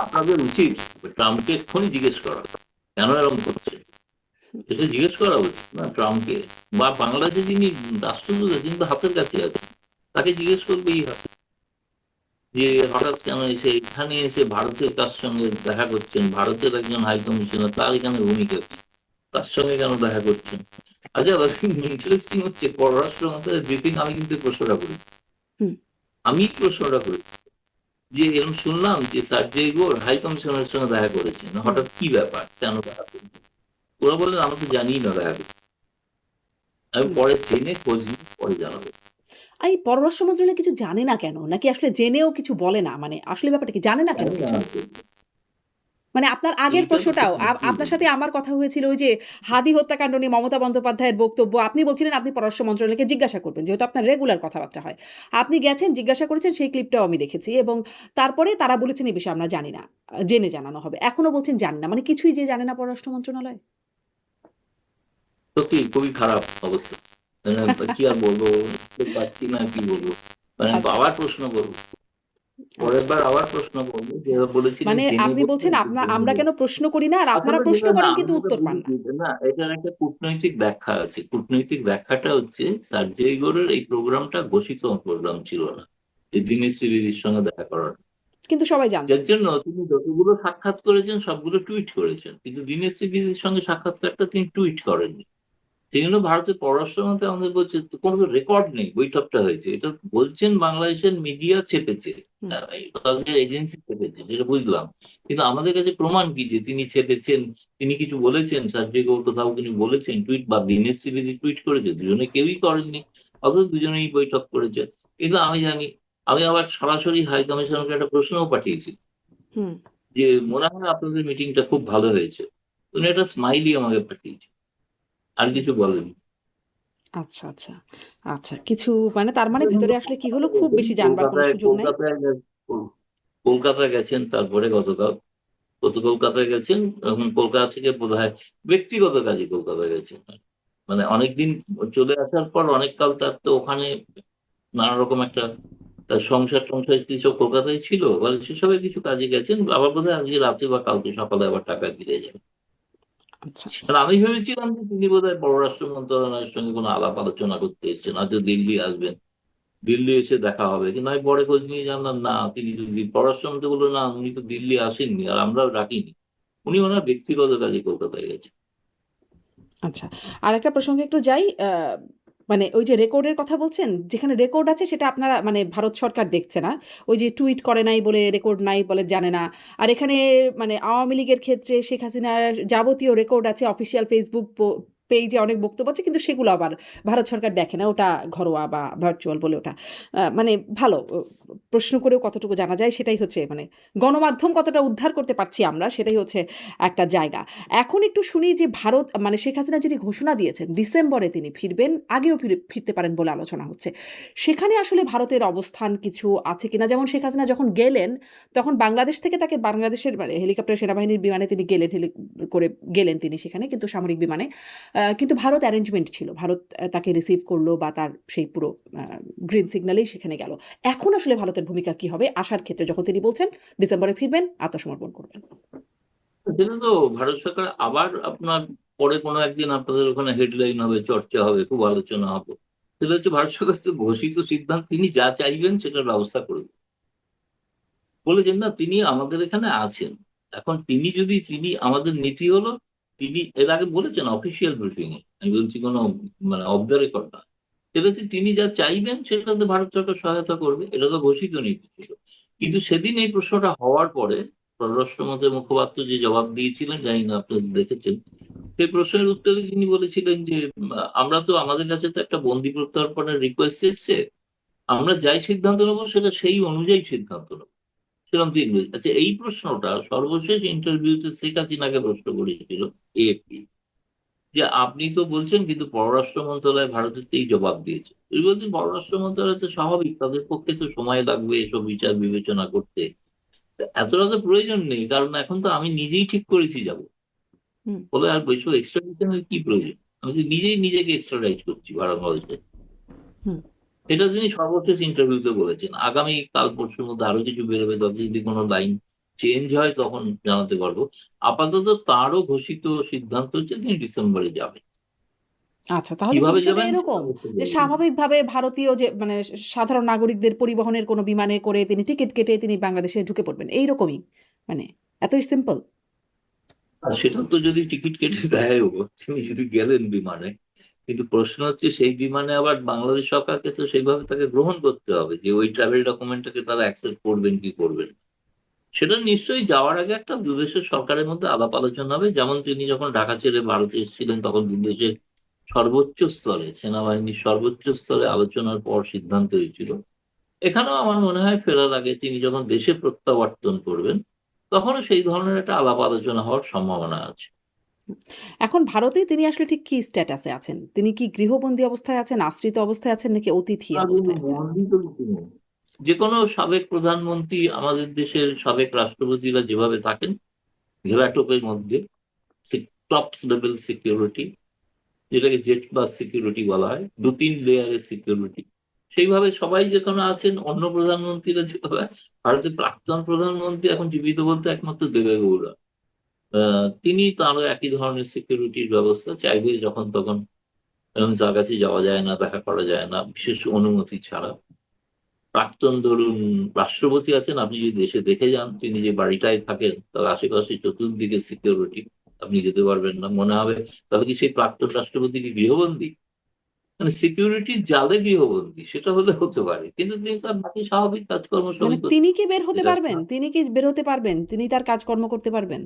আপনাদের উচিত ট্রাম্পকে এক্ষুনি জিজ্ঞেস করা কেন এরকম করছে, এটা জিজ্ঞেস করা উচিত না ট্রাম্পকে, বা বাংলাদেশে যিনি রাষ্ট্রদূত তিনি তো হাতের কাছে আছেন, তাকে জিজ্ঞেস করবেই হবে যে হঠাৎ কেন এসে এখানে এসে ভারতের কার সঙ্গে দেখা করছেন, ভারতের একজন হাই কমিশনার, তার এখানে ভূমিকা কি, তার সঙ্গে কেন দেখা করছেন। আচ্ছা, ইন্টারেস্টিং হচ্ছে পররাষ্ট্র মন্ত্রণালয়ের ব্রিফিং আমি কিন্তু প্রশ্নটা করি, আমি প্রশ্নটা করি যে এরকম শুনলাম যে সার্জেই গোর হাই কমিশনারের সঙ্গে দেখা করেছেন, হঠাৎ কি ব্যাপার, কেন দেখা করেছেন? ওরা বললেন আমরা তো জানি না দেখা করছি, আমি পরে জেনে খোঁজ নিয়ে পরে জানাবো। এই পররাষ্ট্র মন্ত্রণালয় কিছু জানে না কেন, নাকি আসলে জেনেও কিছু বলে না? মানে আসলে ব্যাপারটা কি, জানে না কেন কিছু? মানে আপনার আগের এইটা তো প্রশ্নটাও ঠিক। আপনার সাথে আমার কথা হয়েছিল ওই যে হাদি হত্যাকাণ্ড নিয়ে মমতা বন্দ্যোপাধ্যায়ের বক্তব্য, আপনি বলছিলেন আপনি পররাষ্ট্র মন্ত্রণালয়কে জিজ্ঞাসা করবেন, যেহেতু আপনার রেগুলার কথাবার্তা হয়। আপনি গেছেন, জিজ্ঞাসা করেছেন, সেই ক্লিপটাও আমি দেখেছি, এবং তারপরে তারা বলেছেন এই বিষয়ে আমরা জানি না, জেনে জানানো হবে। এখনো বলছেন জানি না, মানে কিছুই যে জানে না পররাষ্ট্র মন্ত্রণালয়। সত্যি খুবই খারাপ অবস্থা, মানে কি আর বলবো, পাচ্ছি না কি বলবো, মানে আচ্ছা, আবার প্রশ্ন করবো, পরের আচ্ছা। বার আবার প্রশ্ন করবো, যে বলেছিলেন মানে জেনে আপনি বলছেন আমরা কেন প্রশ্ন করি না, আর আপনারা আসলে প্রশ্ন যেটা না করেন আমি কিন্তু যেটা উত্তর পান না। বুঝেছি যে না, এটার একটা কূটনৈতিক ব্যাখ্যা আছে। কূটনৈতিক ব্যাখ্যাটা হচ্ছে সার্জেই গোরের এই প্রোগ্রামটা ঘোষিত প্রোগ্রাম ছিল না, এই দীনেশ দিদির সঙ্গে দেখা করার, কিন্তু সবাই যার জানতেন। জন্য তিনি যতগুলো সাক্ষাৎ করেছেন সবগুলো টুইট করেছেন, কিন্তু দীনেশ দিদির সঙ্গে সাক্ষাৎকারটা তিনি টুইট করেননি। সেই জন্য ভারতের পররাষ্ট্র মন্ত্রী আমাদের বলছে কোনো তো রেকর্ড নেই বৈঠকটা হয়েছে, এটা বলছেন বাংলাদেশের মিডিয়া চেপেছে, হুম। তাদের এজেন্সি চেপেছে, যেটা বুঝলাম, কিন্তু আমাদের কাছে প্রমাণ কি যে তিনি চেপেছেন, তিনি কিছু বলেছেন, সার্জেই গৌর কোথাও তিনি বলেছেন টুইট, বা দীনেশ ত্রিবেদী টুইট করেছে, দুজনে কেউই করেননি, অথচ দুজনেই বৈঠক করেছেন। কিন্তু আমি জানি, আমি আবার সরাসরি হাই কমিশনারকে একটা প্রশ্নও পাঠিয়েছি হুম। যে মনে হয় আপনাদের মিটিংটা খুব ভালো হয়েছে, উনি একটা স্মাইলি আমাকে পাঠিয়েছে, আর কিছু বলেনি। আচ্ছা, আচ্ছা, আচ্ছা। কিছু, মানে তার মানে ভেতরে আসলে কি হলো খুব বেশি জানবার কোনো কলকাতায় সুযোগ নাই। কলকাতায় কলকাতায় গেছেন, তারপরে কলকাতায় গেছেন, এখন কলকাতা থেকে বোধহয় ব্যক্তিগত কাজে কলকাতায় গেছেন, মানে অনেকদিন চলে আসার পর অনেক কাল তার তো ওখানে নানা রকম একটা তার সংসার টংসার কি সব কলকাতায় ছিল, বলে সেসবের কিছু কাজে গেছেন, আবার বোধহয় আজকে রাতে বা কালকে সকালে আবার টাকা ফিরে যাবেন। আচ্ছা। আর আমি ভেবেছিলাম যে তিনি বোধহয় পররাষ্ট্র মন্ত্রণালয়ের সঙ্গে কোনো আলাপ আলোচনা করতে এসেছেন, হয়তো দিল্লি আসবেন, দিল্লি এসে দেখা হবে, কিন্তু আমি পরে খোঁজ নিয়ে জানলাম না, তিনি যদি পররাষ্ট্রমন্ত্রী বললো না উনি তো দিল্লি আসেননি, আর আমরাও ডাকিনি, উনি ওনার ব্যক্তিগত কাজে কলকাতায় গেছেন। আচ্ছা। আরেকটা প্রসঙ্গে একটু যাই। মানে ওই যে রেকর্ডের কথা বলছেন, যেখানে রেকর্ড আছে সেটা আপনারা, মানে ভারত সরকার দেখছে না। ওই যে টুইট করে নাই বলে, রেকর্ড নাই বলে জানে না। আর এখানে মানে আওয়ামী লীগের ক্ষেত্রে শেখ হাসিনার যাবতীয় রেকর্ড আছে, অফিসিয়াল ফেসবুক পেজে অনেক বক্তব্য আছে, কিন্তু সেগুলো আবার ভারত সরকার দেখে না। ওটা ঘরোয়া বা ভার্চুয়াল বলে ওটা। মানে ভালো, প্রশ্ন করেও কতটুকু জানা যায় সেটাই হচ্ছে, মানে গণমাধ্যম কতটা উদ্ধার করতে পারছি আমরা, সেটাই হচ্ছে একটা জায়গা। এখন একটু শুনি যে ভারত, মানে শেখ হাসিনা যিনি ঘোষণা দিয়েছেন ডিসেম্বরে তিনি ফিরবেন, আগেও ফিরতে পারেন বলে আলোচনা হচ্ছে। সেখানে আসলে ভারতের অবস্থান কিছু আছে কিনা? যেমন শেখ হাসিনা যখন গেলেন, তখন বাংলাদেশ থেকে তাকে বাংলাদেশের মানে হেলিকপ্টার, সেনাবাহিনীর বিমানে তিনি গেলেন, করে গেলেন তিনি সেখানে, কিন্তু সামরিক বিমানে। কিন্তু ভারত অ্যারেঞ্জমেন্ট ছিল, ভারত তাকে রিসিভ করলো, বা তার সেই পুরো গ্রিন সিগন্যালেই সেখানে গেল। এখন আসলে ভারতের ভূমিকা কি হবে আসার ক্ষেত্রে, যখন তিনি বলছেন ডিসেম্বরে ফিরবেন, আত্মসমর্পণ করবেন? সেটা তো ভারত সরকার আবার আপনার পরে কোনো একদিন আপনাদের ওখানে হেডলাইন হবে, চর্চা হবে, খুব আলোচনা হবে, সেটা হচ্ছে ভারত সরকার তো ঘোষিত সিদ্ধান্ত, তিনি যা চাইবেন সেটার ব্যবস্থা করে দেবেন। বলেছেন না তিনি আমাদের এখানে আছেন, এখন তিনি আমাদের নীতি হলো, তিনি এর আগে বলেছেন অফিসিয়াল ব্রিফিং এ, আমি বলছি কোনো মানে অফ দ্য রেকর্ড না, সেটা হচ্ছে তিনি যা চাইবেন সেটাতে ভারত সরকার সহায়তা করবে, এটা তো ঘোষিত নীতি ছিল। কিন্তু সেদিন এই প্রশ্নটা হওয়ার পরে পররাষ্ট্রমন্ত্রীর মুখপাত্র যে জবাব দিয়েছিলেন, জানি না আপনি দেখেছেন, সেই প্রশ্নের উত্তরে তিনি বলেছিলেন যে আমরা তো, আমাদের কাছে তো একটা বন্দি প্রত্যর্পণের রিকোয়েস্ট এসছে, আমরা যাই সিদ্ধান্ত নেবো সেটা সেই অনুযায়ী সিদ্ধান্ত নেবো, সেরকম তিনি বলেছেন। আচ্ছা, এই প্রশ্নটা সর্বশেষ ইন্টারভিউতে শেখ হাসিনাকে প্রশ্ন করেছিল এএপি, যে আপনি তো বলছেন কিন্তু পররাষ্ট্র মন্ত্রণালয় ভারতের এই জবাব দিয়েছে। তিনি বলছেন পররাষ্ট্র মন্ত্রণালয় তো স্বাভাবিক, তাদের পক্ষে তো সময় লাগবে এসব বিচার বিবেচনা করতে, এতটা তো প্রয়োজন নেই, কারণ এখন তো আমি নিজেই ঠিক করেছি যাবো, হুম বলে আর বৈশ্ব এক্সট্রাডিশনের কি প্রয়োজন, আমি তো নিজেই নিজেকে এক্সট্রাডাইট করছি বাংলাদেশে। হুম এটা তিনি সর্বশেষ ইন্টারভিউতে বলেছেন। আগামী কাল পরশুর মধ্যে আরো কিছু বেরোবে, তাতে যদি কোনো লাইন চেঞ্জ হয় তখন জানাতে পারবো। আপাতত তারও ঘোষিত সিদ্ধান্ত হচ্ছে তিনি ডিসেম্বরে যাবেন। আচ্ছা, তাহলে কি কিভাবে বিষয়টা যাবেন সেটা এরকম অবশ্য যে বলবেন। স্বাভাবিকভাবে ভারতীয় যে মানে সাধারণ নাগরিকদের পরিবহনের কোনো বিমানে করে তিনি টিকিট কেটে তিনি বাংলাদেশে ঢুকে পড়বেন এইরকমই, মানে এতই সিম্পল? আর সেটা তো যদি টিকিট কেটে দেয়ও, তিনি যদি গেলেন বিমানে, কিন্তু প্রশ্ন হচ্ছে সেই বিমানে আবার বাংলাদেশ সরকারকে তো সেইভাবে তাকে গ্রহণ করতে হবে যে ওই ট্রাভেল ডকুমেন্টটাকে তারা অ্যাকসেপ্ট করবেন কি করবেন না। সেটা নিশ্চয়ই যাওয়ার আগে একটা দুদেশের সরকারের মধ্যে আলাপ আলোচনা হবে, যেমন তিনি যখন ঢাকা ছেড়ে ভারতে এসেছিলেন তখন দুদেশের সর্বোচ্চ স্তরে, সেনাবাহিনীর সর্বোচ্চ স্তরে আলোচনার পর সিদ্ধান্ত হয়েছিল। এখানেও আমার মনে হয় ফেরার আগে তিনি যখন দেশে প্রত্যাবর্তন করবেন তখনও সেই ধরনের একটা আলাপ আলোচনা হওয়ার সম্ভাবনা আছে। এখন ভারতে তিনি আসলে ঠিক কি স্ট্যাটাসে আছেন? তিনি কি গৃহবন্দী অবস্থায় আছেন, আশ্রিত অবস্থায় আছেন নাকি অতিথি আর অবস্থায় আছেন? বন্দী তো কিছু নেই। যে কোনো সাবেক প্রধানমন্ত্রী, আমাদের দেশের সাবেক রাষ্ট্রপতিরা যেভাবে থাকেন ঘেরাটোপের মধ্যে, টপ লেভেল সিকিউরিটি, যেটাকে জেট প্লাস সিকিউরিটি বলা হয়, ২-৩ লেয়ারের সিকিউরিটি, সেইভাবে সবাই যেখানে আছেন। অন্য প্রধানমন্ত্রীরা যেভাবে, ভারতের প্রাক্তন প্রধানমন্ত্রী এখন জীবিত বলতে একমাত্র দেবেগৌড়া, তিনি তারও একই ধরনের সিকিউরিটির ব্যবস্থা, চাইলে যখন তখন এরকম যার কাছে যাওয়া যায় না, দেখা করা যায় না বিশেষ অনুমতি ছাড়া। প্রাক্তন ধরুন রাষ্ট্রপতি আছেন, আপনি যদি দেশে দেখে যান তিনি যে বাড়িটায় থাকেন তার আশেপাশে চতুর্দিকে সিকিউরিটি, আপনি যেতে পারবেন না, মনে হবে তাহলে কি সেই প্রাক্তন রাষ্ট্রপতি কি গৃহবন্দী, মানে সিকিউরিটির জালে গৃহবন্দী, সেটা হলে হতে পারে, কিন্তু তিনি তার বাকি স্বাভাবিক কাজকর্ম মানে সবই করতে। তিনি কি বের হতে যেটা পারবেন? তিনি কি বের হতে পারবেন? তিনি তার কাজকর্ম করতে পারবেন?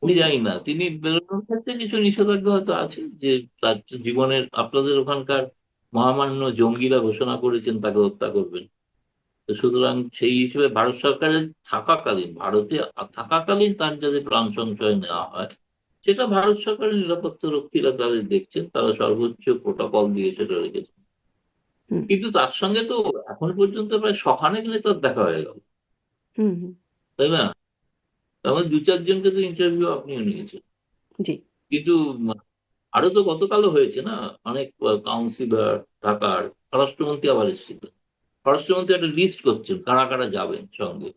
আমি জানি না, তিনি বেরোনোর ক্ষেত্রে কিছু নিষেধাজ্ঞা হয়তো আছে, যে তার জীবনের, আপনাদের ওখানকার মহামান্য জঙ্গিরা ঘোষণা করেছেন তাকে হত্যা করবেন, তো সুতরাং সেই হিসেবে ভারত সরকারের থাকাকালীন, ভারতে থাকাকালীন তার যাতে প্রাণ সংশয় নেওয়া হয়, সেটা ভারত সরকারের নিরাপত্তা রক্ষীরা তাদের দেখছেন, তারা সর্বোচ্চ প্রোটোকল দিয়ে সেটা রেখেছেন। হুম, কিন্তু তার সঙ্গে তো এখন পর্যন্ত প্রায় শখানেক নেতার দেখা হয়ে গেল, হুম, হুম। তাই না? তার মধ্যে ২-৪ জনকে তো ইন্টারভিউ আপনিও নিয়েছেন, জি। কিন্তু আরো তো গতকালও হয়েছে না, অনেক কাউন্সিলর, ঢাকার স্বরাষ্ট্রমন্ত্রী আবার এসেছিল, স্বরাষ্ট্রমন্ত্রী একটা লিস্ট করছেন কারা কারা যাবেন সঙ্গে,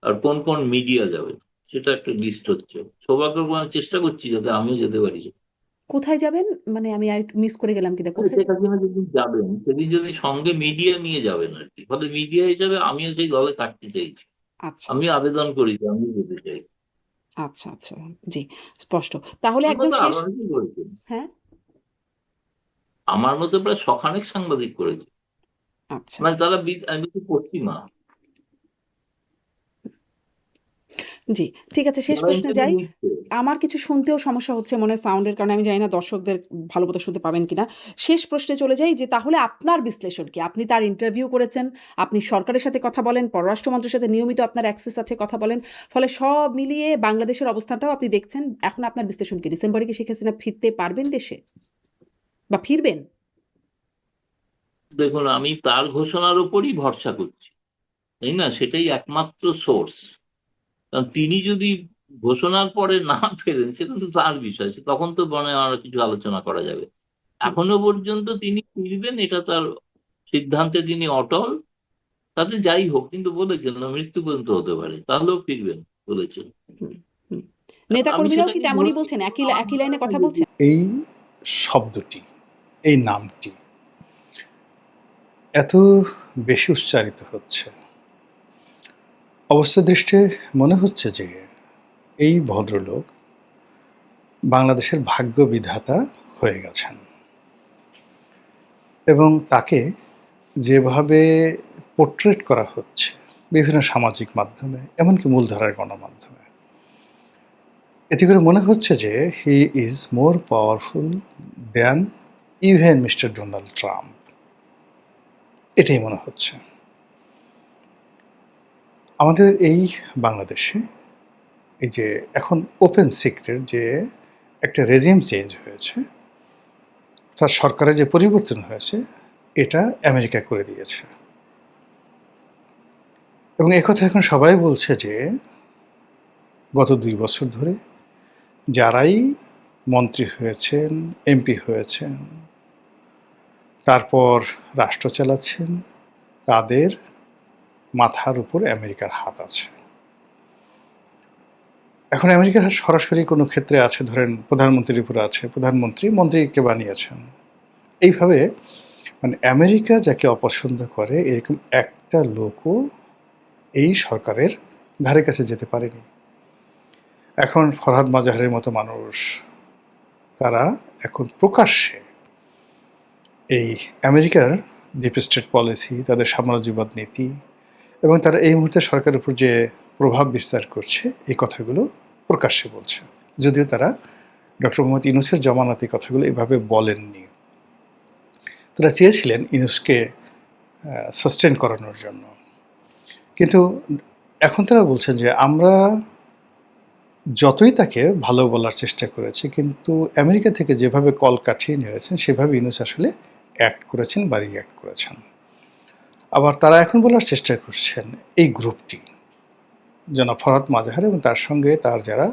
আর কোন কোন মিডিয়া যাবে, সেটা একটা লিস্ট হচ্ছে। সৌভাগ্যক্রমে আমি চেষ্টা করছি যাতে আমিও যেতে পারি। কোথায় যাবেন? মানে আমি আরেকটু মিস করে গেলাম কিনা। মানে কোথায় শেখ হাসিনা যেদিন যাবেন সেদিন যদি সঙ্গে মিডিয়া নিয়ে যাবেন আর কি, ফলে মিডিয়া হিসেবে আমিও সেই দলে থাকতে চাইছি, আচ্ছা, আমি আচ্ছা। আবেদন করেছি, আমিও যেতে চাই। আচ্ছা, আচ্ছা। জি, স্পষ্ট। তাহলে আমার একদম মতো শেষ। আরো অনেকেই করেছেন, হ্যাঁ? আমার মতো প্রায় শখানেক সাংবাদিক করেছে, আচ্ছা। মানে তারা আমি তো পশ্চিমা, জি, ঠিক আছে, শেষ যারা প্রশ্নে ইন্টারভিউ যাই। নিচ্ছে। আমার কিছু শুনতেও সমস্যা হচ্ছে মনে হয় সাউন্ডের কারণে। আমি জানি না দর্শকদের ভালো মতো শুনতে পাবেন কিনা। শেষ প্রশ্নে চলে যাই যে তাহলে আপনার বিশ্লেষণ কি? আপনি তার ইন্টারভিউ করেছেন, আপনি সরকারের সাথে কথা বলেন, পররাষ্ট্র মন্ত্রীর সাথে নিয়মিত আপনার অ্যাক্সেস আছে, কথা বলেন। ফলে সব মিলিয়ে বাংলাদেশের অবস্থানটাও আপনি দেখছেন। এখন আপনার বিশ্লেষণ কি? ডিসেম্বরে কি শেখ হাসিনা ফিরতে পারবেন দেশে? বা ফিরবেন? দেখুন, আমি তার ঘোষণার উপরই ভরসা করছি, তাই না? সেটাই একমাত্র সোর্স। কারণ তিনি যদি ঘোষণার পরে না ফেরেন সেটা তো তার বিষয়, তখন তো মনে হয় আরো কিছু আলোচনা করা যাবে। হুম, এখনো পর্যন্ত তিনি ফিরবেন, এটা তার সিদ্ধান্তে তিনি অটল। তাতে যাই হোক, কিন্তু বলেছেন না মৃত্যু পর্যন্ত হতে পারে, তাহলেও ফিরবেন বলেছেন। হুম, হুম। আমি নেতাকর্মীরাও কি সেটাকে ধরে তেমনই বলছেন? নিচ্ছি, একই আমার একই মনে লাইনে হয় না কথা যে বলছেন? এই শব্দটি, এই নামটি এত বেশি উচ্চারিত হচ্ছে, অবস্থা দৃষ্টে মনে হচ্ছে যে এই ভদ্রলোক বাংলাদেশের ভাগ্য বিধাতা হয়ে গেছেন এবং তাকে যেভাবে পোর্ট্রেট করা হচ্ছে বিভিন্ন সামাজিক মাধ্যমে, এমনকি মূলধারার গণমাধ্যমে, এতে করে মনে হচ্ছে যে he is more powerful than even mister Donald Trump. এটাই মনে হচ্ছে। আমাদের এই বাংলাদেশে এই যে এখন ওপেন সিক্রেট যে একটা রেজিম চেঞ্জ হয়েছে, তার সরকারের যে পরিবর্তন হয়েছে, এটা আমেরিকা করে দিয়েছে। এবং একথা এখন সবাই বলছে যে গত ২ বছর ধরে যারাই মন্ত্রী হয়েছেন, এমপি হয়েছেন, তারপর রাষ্ট্র চালাচ্ছেন, তাদের মাথার উপর আমেরিকার হাত আছে। এখন আমেরিকার হাত সরাসরি কোনো ক্ষেত্রে আছে, ধরেন প্রধানমন্ত্রীর উপরে আছে, প্রধানমন্ত্রী মন্ত্রীকে বানিয়েছেন। এইভাবে মানে আমেরিকা যাকে অপছন্দ করে এরকম একটা লোকও এই সরকারের ধারে কাছে যেতে পারেনি। এখন ফরহাদ মাজাহারের মতো মানুষ, তারা এখন প্রকাশ্যে এই আমেরিকার ডিপ স্টেট পলিসি, তাদের সাম্রাজ্যবাদ নীতি এবং তারা এই মুহূর্তে সরকারের উপর যে প্রভাব বিস্তার করছে, এই কথাগুলো প্রকাশ্যে বলছে। যদিও তারা ডক্টর মোহাম্মদ ইউনূসের জমানাতে এই কথাগুলো এভাবে বলেননি। তারা চেয়েছিলেন ইউনূসকে সাস্টেন করানোর জন্য। কিন্তু এখন তারা বলছেন যে আমরা যতই তাকে ভালো বলার চেষ্টা করেছি, কিন্তু আমেরিকা থেকে যেভাবে কল কাঠিয়ে নিয়েছেন সেভাবে ইউনূস আসলে অ্যাক্ট করেছেন বা রিঅ্যাক্ট করেছেন। আবার তারা এখন বলার চেষ্টা করছেন এই গ্রুপটি, জনাব ফরহাদ মাজাহার এবং তার সঙ্গে তার যারা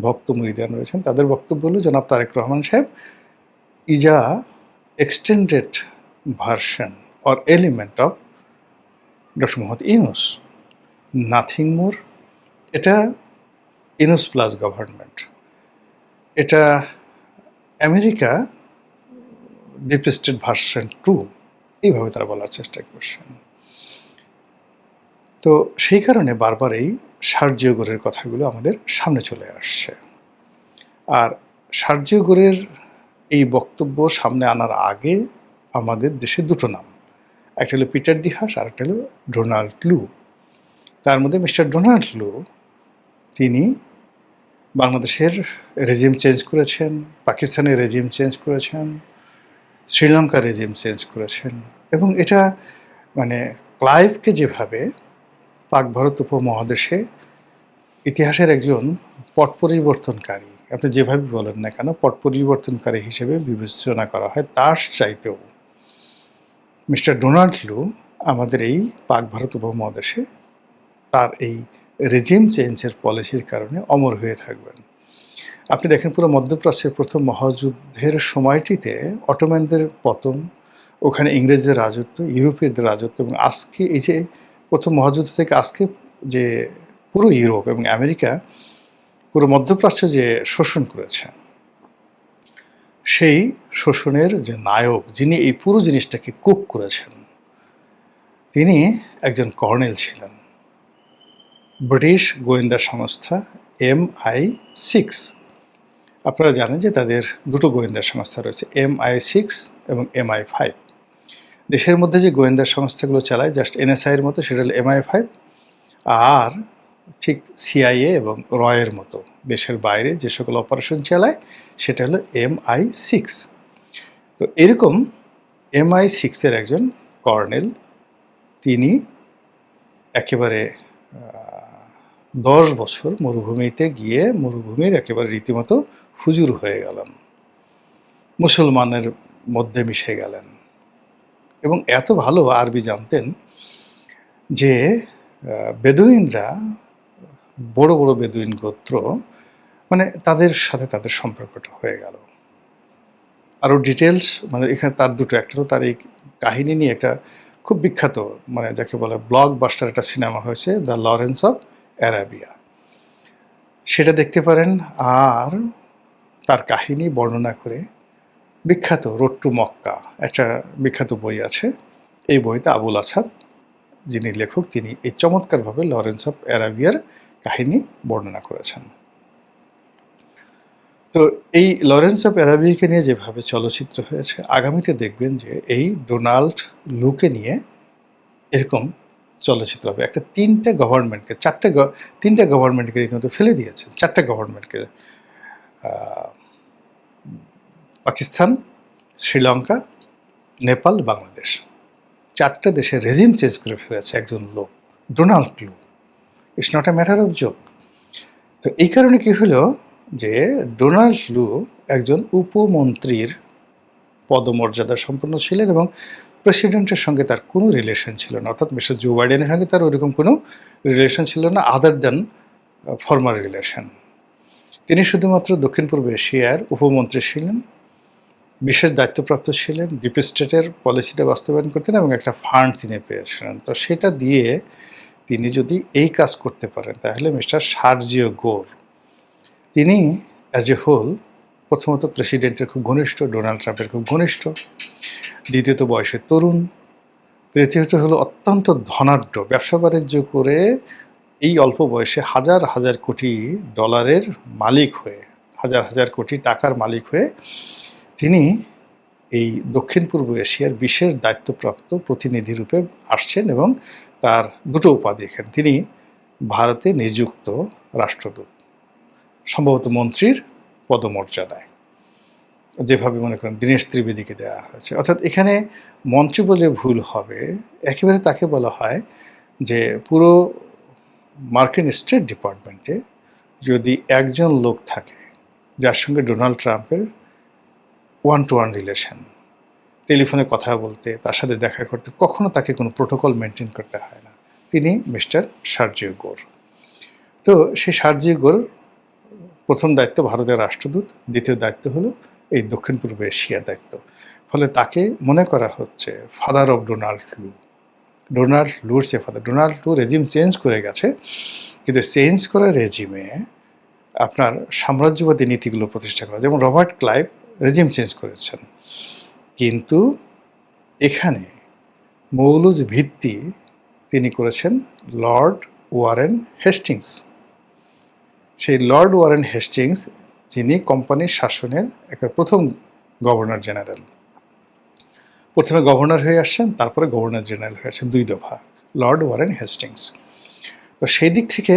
ভক্ত মুরিদান রয়েছেন, তাদের বক্তব্য হলো জনাব তারেক রহমান সাহেব is a extended version or element of doctor Mohammad Yunus, nothing more. এটা ইউনূস প্লাস গভর্নমেন্ট, এটা আমেরিকা ডিপ স্টেট ভার্সন 2, এইভাবে তারা বলার চেষ্টা করছেন। তো সেই কারণে বারবার এই সার্জিও গোরের কথাগুলো আমাদের সামনে চলে আসছে। আর সার্জিও গোরের এই বক্তব্য সামনে আনার আগে আমাদের দেশে দুটো নাম, একটা হলো পিটার ডিহাস আর একটা হলো ডোনাল্ড লু। তার মধ্যে মিস্টার ডোনাল্ড লু, তিনি বাংলাদেশের রেজিম চেঞ্জ করেছেন, পাকিস্তানের রেজিম চেঞ্জ করেছেন, শ্রীলঙ্কার রেজিম চেঞ্জ করেছেন এবং এটা মানে ক্লাইভকে যেভাবে পাক ভারত উপমহাদেশে ইতিহাসের একজন পট পরিবর্তনকারী, আপনি যেভাবে বলেন না কেন, পট পরিবর্তনকারী হিসেবে বিবেচনা করা হয়, তার চাইতেও মিস্টার ডোনাল্ড লু আমাদের এই পাক ভারত উপমহাদেশে তার এই রেজিম চেঞ্জের পলিসির কারণে অমর হয়ে থাকবেন। আপনি দেখেন পুরো মধ্যপ্রাচ্যের প্রথম মহাযুদ্ধের সময়টিতে অটোম্যানদের পতন, ওখানে ইংরেজদের রাজত্ব, ইউরোপীয়দের রাজত্ব এবং আজকে এই যে প্রথম মহাযুদ্ধ থেকে আজকে যে পুরো ইউরোপ এবং আমেরিকা পুরো মধ্যপ্রাচ্য যে শোষণ করেছে, সেই শোষণের যে নায়ক, যিনি এই পুরো জিনিসটাকে কুক করেছেন, তিনি একজন কর্নেল ছিলেন ব্রিটিশ গোয়েন্দা সংস্থা MI6। আপনারা জানেন যে তাদের দুটো গোয়েন্দা সংস্থা রয়েছে, MI6 এবং MI5। দেশের মধ্যে যে গোয়েন্দা সংস্থাগুলো চালায় জাস্ট NSI এর মতো, সেটা হলো MI5। আর ঠিক CIA এবং রয়ের মতো দেশের বাইরে যে সকল অপারেশন চালায়, সেটা হলো MI6। তো এরকম MI6 এর একজন কর্নেল, তিনি একেবারে 10 বছর মরুভূমিতে গিয়ে মরুভূমির একেবারে রীতিমতো হুজুর হয়ে গেলেন, মুসলমানের মধ্যে মিশে গেলেন এবং এত ভালো আরবি জানতেন যে বেদুইনরা, বড় বড় বেদুইন গোত্র, মানে তাদের সাথে তাদের সম্পর্কটা হয়ে গেল। আরও ডিটেলস মানে এখানে তার দুটো, একটা হলো তার এই কাহিনী নিয়ে একটা খুব বিখ্যাত, মানে যাকে বলে ব্লকবাস্টার একটা সিনেমা হয়েছে, দ্য লরেন্স অফ অ্যারাবিয়া, সেটা দেখতে পারেন। আর তার কাহিনী বর্ণনা করে বিখ্যাত রোড টু মক্কা একটা বিখ্যাত বই আছে, এই বইতে আবুল আসাদ যিনি লেখক, তিনি এই চমৎকারভাবে লরেন্স অফ অ্যারাবিয়ার কাহিনী বর্ণনা করেছেন। তো এই লরেন্স অফ অ্যারাবিয়াকে নিয়ে যেভাবে চলচ্চিত্র হয়েছে, আগামীতে দেখবেন যে এই ডোনাল্ড লুকে নিয়ে এরকম চলচ্চিত্র হবে। একটা তিনটা গভর্নমেন্টকে রীতিমতো ফেলে দিয়েছেন, 4টা গভর্নমেন্টকে, পাকিস্তান, শ্রীলঙ্কা, নেপাল, বাংলাদেশ, 4টা দেশে রেজিম চেঞ্জ করে ফেলেছে একজন লোক, ডোনাল্ড লু। It's not a matter of joke. তো এই কারণে কি হলো যে ডোনাল্ড লু একজন উপমন্ত্রীর পদমর্যাদা সম্পন্ন ছিলেন এবং প্রেসিডেন্টের সঙ্গে তার কোনো রিলেশন ছিল না, অর্থাৎ মিস্টার জো বাইডেনের সঙ্গে তার ওইরকম কোনো রিলেশন ছিল না আদার দ্যান ফর্মাল রিলেশন। তিনি শুধুমাত্র দক্ষিণ পূর্ব এশিয়ার উপমন্ত্রী ছিলেন, বিশেষ দায়িত্বপ্রাপ্ত ছিলেন, ডিপ স্টেটের পলিসিটা বাস্তবায়ন করতেন এবং একটা ফান্ড তিনি পেয়েছিলেন। তো সেটা দিয়ে তিনি যদি এই কাজ করতে পারেন তাহলে মিস্টার সার্জিও গোর, তিনি অ্যাজ এ হোল প্রথমত প্রেসিডেন্টের খুব ঘনিষ্ঠ, ডোনাল্ড ট্রাম্পের খুব ঘনিষ্ঠ, দ্বিতীয়ত বয়সে তরুণ, তৃতীয়ত হলো অত্যন্ত ধনাঢ্য, ব্যবসা বাণিজ্য করে এই অল্প বয়সে হাজার হাজার কোটি ডলারের মালিক হয়ে, হাজার হাজার কোটি টাকার মালিক হয়ে তিনি এই দক্ষিণ পূর্ব এশিয়ার বিশেষ দায়িত্বপ্রাপ্ত প্রতিনিধি রূপে আসছেন এবং তার দুটো উপাধি এখানে। তিনি ভারতে নিযুক্ত রাষ্ট্রদূত, সম্ভবত মন্ত্রীর পদমর্যাদায়, যেভাবে মনে করেন দীনেশ ত্রিবেদীকে দেওয়া হয়েছে। অর্থাৎ এখানে মন্ত্রী বলে ভুল হবে, একেবারে তাকে বলা হয় যে পুরো মার্কিন স্টেট ডিপার্টমেন্টে যদি একজন লোক থাকে যার সঙ্গে ডোনাল্ড ট্রাম্পের 1-to-1 রিলেশন, টেলিফোনে কথা বলতে, তার সাথে দেখা করতে, কখনো তাকে কোনো প্রোটোকল মেনটেন করতে হয় না, তিনি মিস্টার সার্জিও গোর। তো সেই সার্জিও গোর প্রথম দায়িত্ব ভারতের রাষ্ট্রদূত, দ্বিতীয় দায়িত্ব হলো এই দক্ষিণ পূর্ব এশিয়ার দায়িত্ব। ফলে তাকে মনে করা হচ্ছে ফাদার অফ ডোনাল্ড লু। ডোনাল্ড লুর সে father. Donald Lu regime change করে গেছে, কিন্তু চেঞ্জ করা রেজিমে আপনার সাম্রাজ্যবাদী নীতিগুলো প্রতিষ্ঠা করা, যেমন রবার্ট ক্লাইভ রেজিম চেঞ্জ করেছেন, কিন্তু এখানে মৌলুজ ভিত্তি তিনি করেছেন লর্ড ওয়ারেন হেস্টিংস। সেই লর্ড ওয়ারেন হেস্টিংস যিনি কোম্পানির শাসনের একটা প্রথম গভর্নর জেনারেল, প্রথমে গভর্নর হয়ে আসছেন, তারপরে গভর্নর জেনারেল হয়ে আসছেন, 2 দফা, লর্ড ওয়ারেন হেস্টিংস। তো সেই দিক থেকে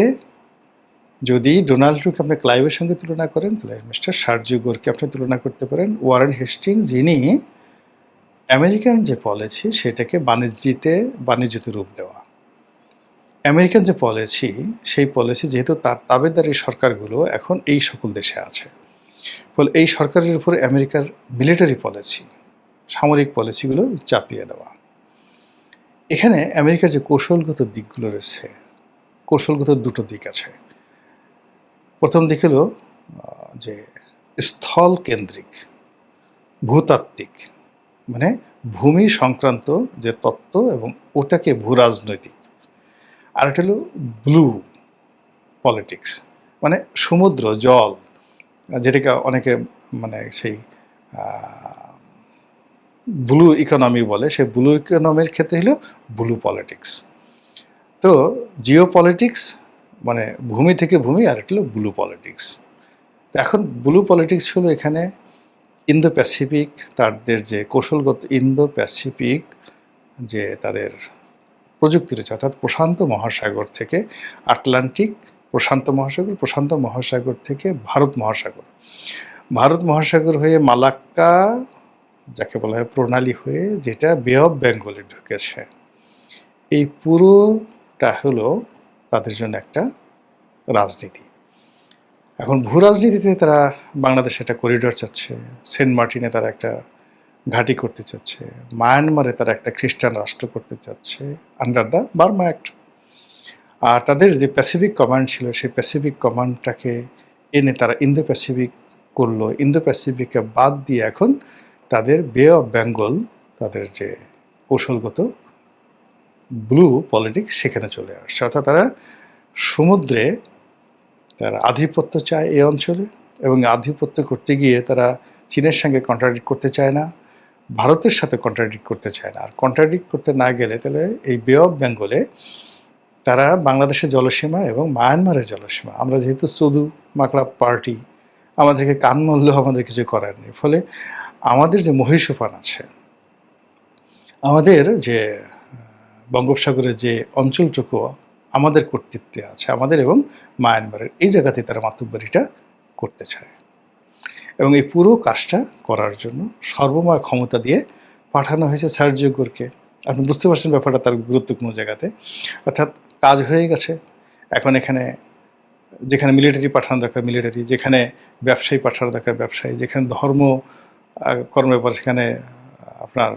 যদি ডোনাল্ড ট্রাম্পকে আপনি ক্লাইভের সঙ্গে তুলনা করেন তাহলে মিস্টার সার্জিও গোরকে আপনি তুলনা করতে পারেন ওয়ারেন হেস্টিংস, যিনি আমেরিকান যে পলিসি সেটাকে বাণিজ্যতে রূপ দেওয়া। আমেরিকান যে পলিসি, সেই পলিসি যেহেতু তার তাবেদারি সরকারগুলো এখন এই সকল দেশে আছে, ফলে এই সরকারের উপরে আমেরিকার মিলিটারি পলিসি, সামরিক পলিসিগুলো চাপিয়ে দেওয়া। এখানে আমেরিকার যে কৌশলগত দিকগুলো রয়েছে, কৌশলগত দুটো দিক আছে। প্রথম দিক হলো যে স্থল কেন্দ্রিক, ভূতাত্ত্বিক, মানে ভূমি সংক্রান্ত যে তত্ত্ব এবং ওটাকে ভূরাজনৈতিক। আর এটা হলো ব্লু পলিটিক্স, মানে সমুদ্র জল, যেটাকে অনেকে মানে সেই ব্লু ইকোনমি বলে, সেই ব্লু ইকোনমির ক্ষেত্রে হলো ব্লু পলিটিক্স। তো জিও পলিটিক্স মানে ভূমি থেকে ভূমি, আর এটা হলো ব্লু পলিটিক্স। তো এখন ব্লু পলিটিক্স হলো এখানে ইন্দো প্যাসিফিক, তাদের যে কৌশলগত ইন্দো প্যাসিফিক যে তাদের প্রযুক্তি রয়েছে, অর্থাৎ প্রশান্ত মহাসাগর থেকে আটলান্টিক, প্রশান্ত মহাসাগর, প্রশান্ত মহাসাগর থেকে ভারত মহাসাগর, ভারত মহাসাগর হয়ে মালাক্কা যাকে বলা হয় প্রণালী হয়ে যেটা বে অফ বেঙ্গলে ঢুকেছে, এই পুরোটা হলো তাদের জন্য একটা রাজনীতি। এখন ভূ রাজনীতিতে তারা বাংলাদেশে একটা করিডোর চাচ্ছে, সেন্ট মার্টিনে তারা একটা ঘাঁটি করতে চাচ্ছে, মায়ানমারে তারা একটা খ্রিস্টান রাষ্ট্র করতে চাচ্ছে আন্ডার দ্য বার্মা অ্যাক্ট। আর তাদের যে প্যাসিফিক কমান্ড ছিল, সেই প্যাসিফিক কমান্ডটাকে এনে তারা ইন্দো প্যাসিফিক করলো। ইন্দো প্যাসিফিককে বাদ দিয়ে এখন তাদের বে অফ বেঙ্গল, তাদের যে কৌশলগত ব্লু পলিটিক্স, সেখানে চলে আসছে। অর্থাৎ তারা সমুদ্রে তারা আধিপত্য চায় এই অঞ্চলে, এবং আধিপত্য করতে গিয়ে তারা চীনের সঙ্গে কন্ট্রাডিক্ট করতে চায় না, ভারতের সাথে কন্ট্রাডিক্ট করতে চায় না। আর কন্ট্রাডিক্ট করতে না গেলে তাহলে এই বে অফ বেঙ্গলে তারা বাংলাদেশের জলসীমা এবং মায়ানমারের জলসীমা, আমরা যেহেতু চুদু মাকড়া পার্টি, আমাদেরকে কান মূল্যেও আমাদের কিছু করার নেই। ফলে আমাদের যে মহীসোপান আছে, আমাদের যে বঙ্গোপসাগরের যে অঞ্চলটুকু আমাদের কর্তৃত্বে আছে, আমাদের এবং মায়ানমারের, এই জায়গাতে তারা মাতুব্বরিটা করতে চায়। এবং এই পুরো কাজটা করার জন্য সর্বময় ক্ষমতা দিয়ে পাঠানো হয়েছে সার্জিও গোরকে। আপনি বুঝতে পারছেন ব্যাপারটা তার গুরুত্বপূর্ণ জায়গাতে। অর্থাৎ কাজ হয়ে গেছে। এখন এখানে যেখানে মিলিটারি পাঠানো দরকার মিলিটারি, যেখানে ব্যবসায়ী পাঠানো দরকার ব্যবসায়ী, যেখানে ধর্ম কর্মের ব্যাপার সেখানে আপনার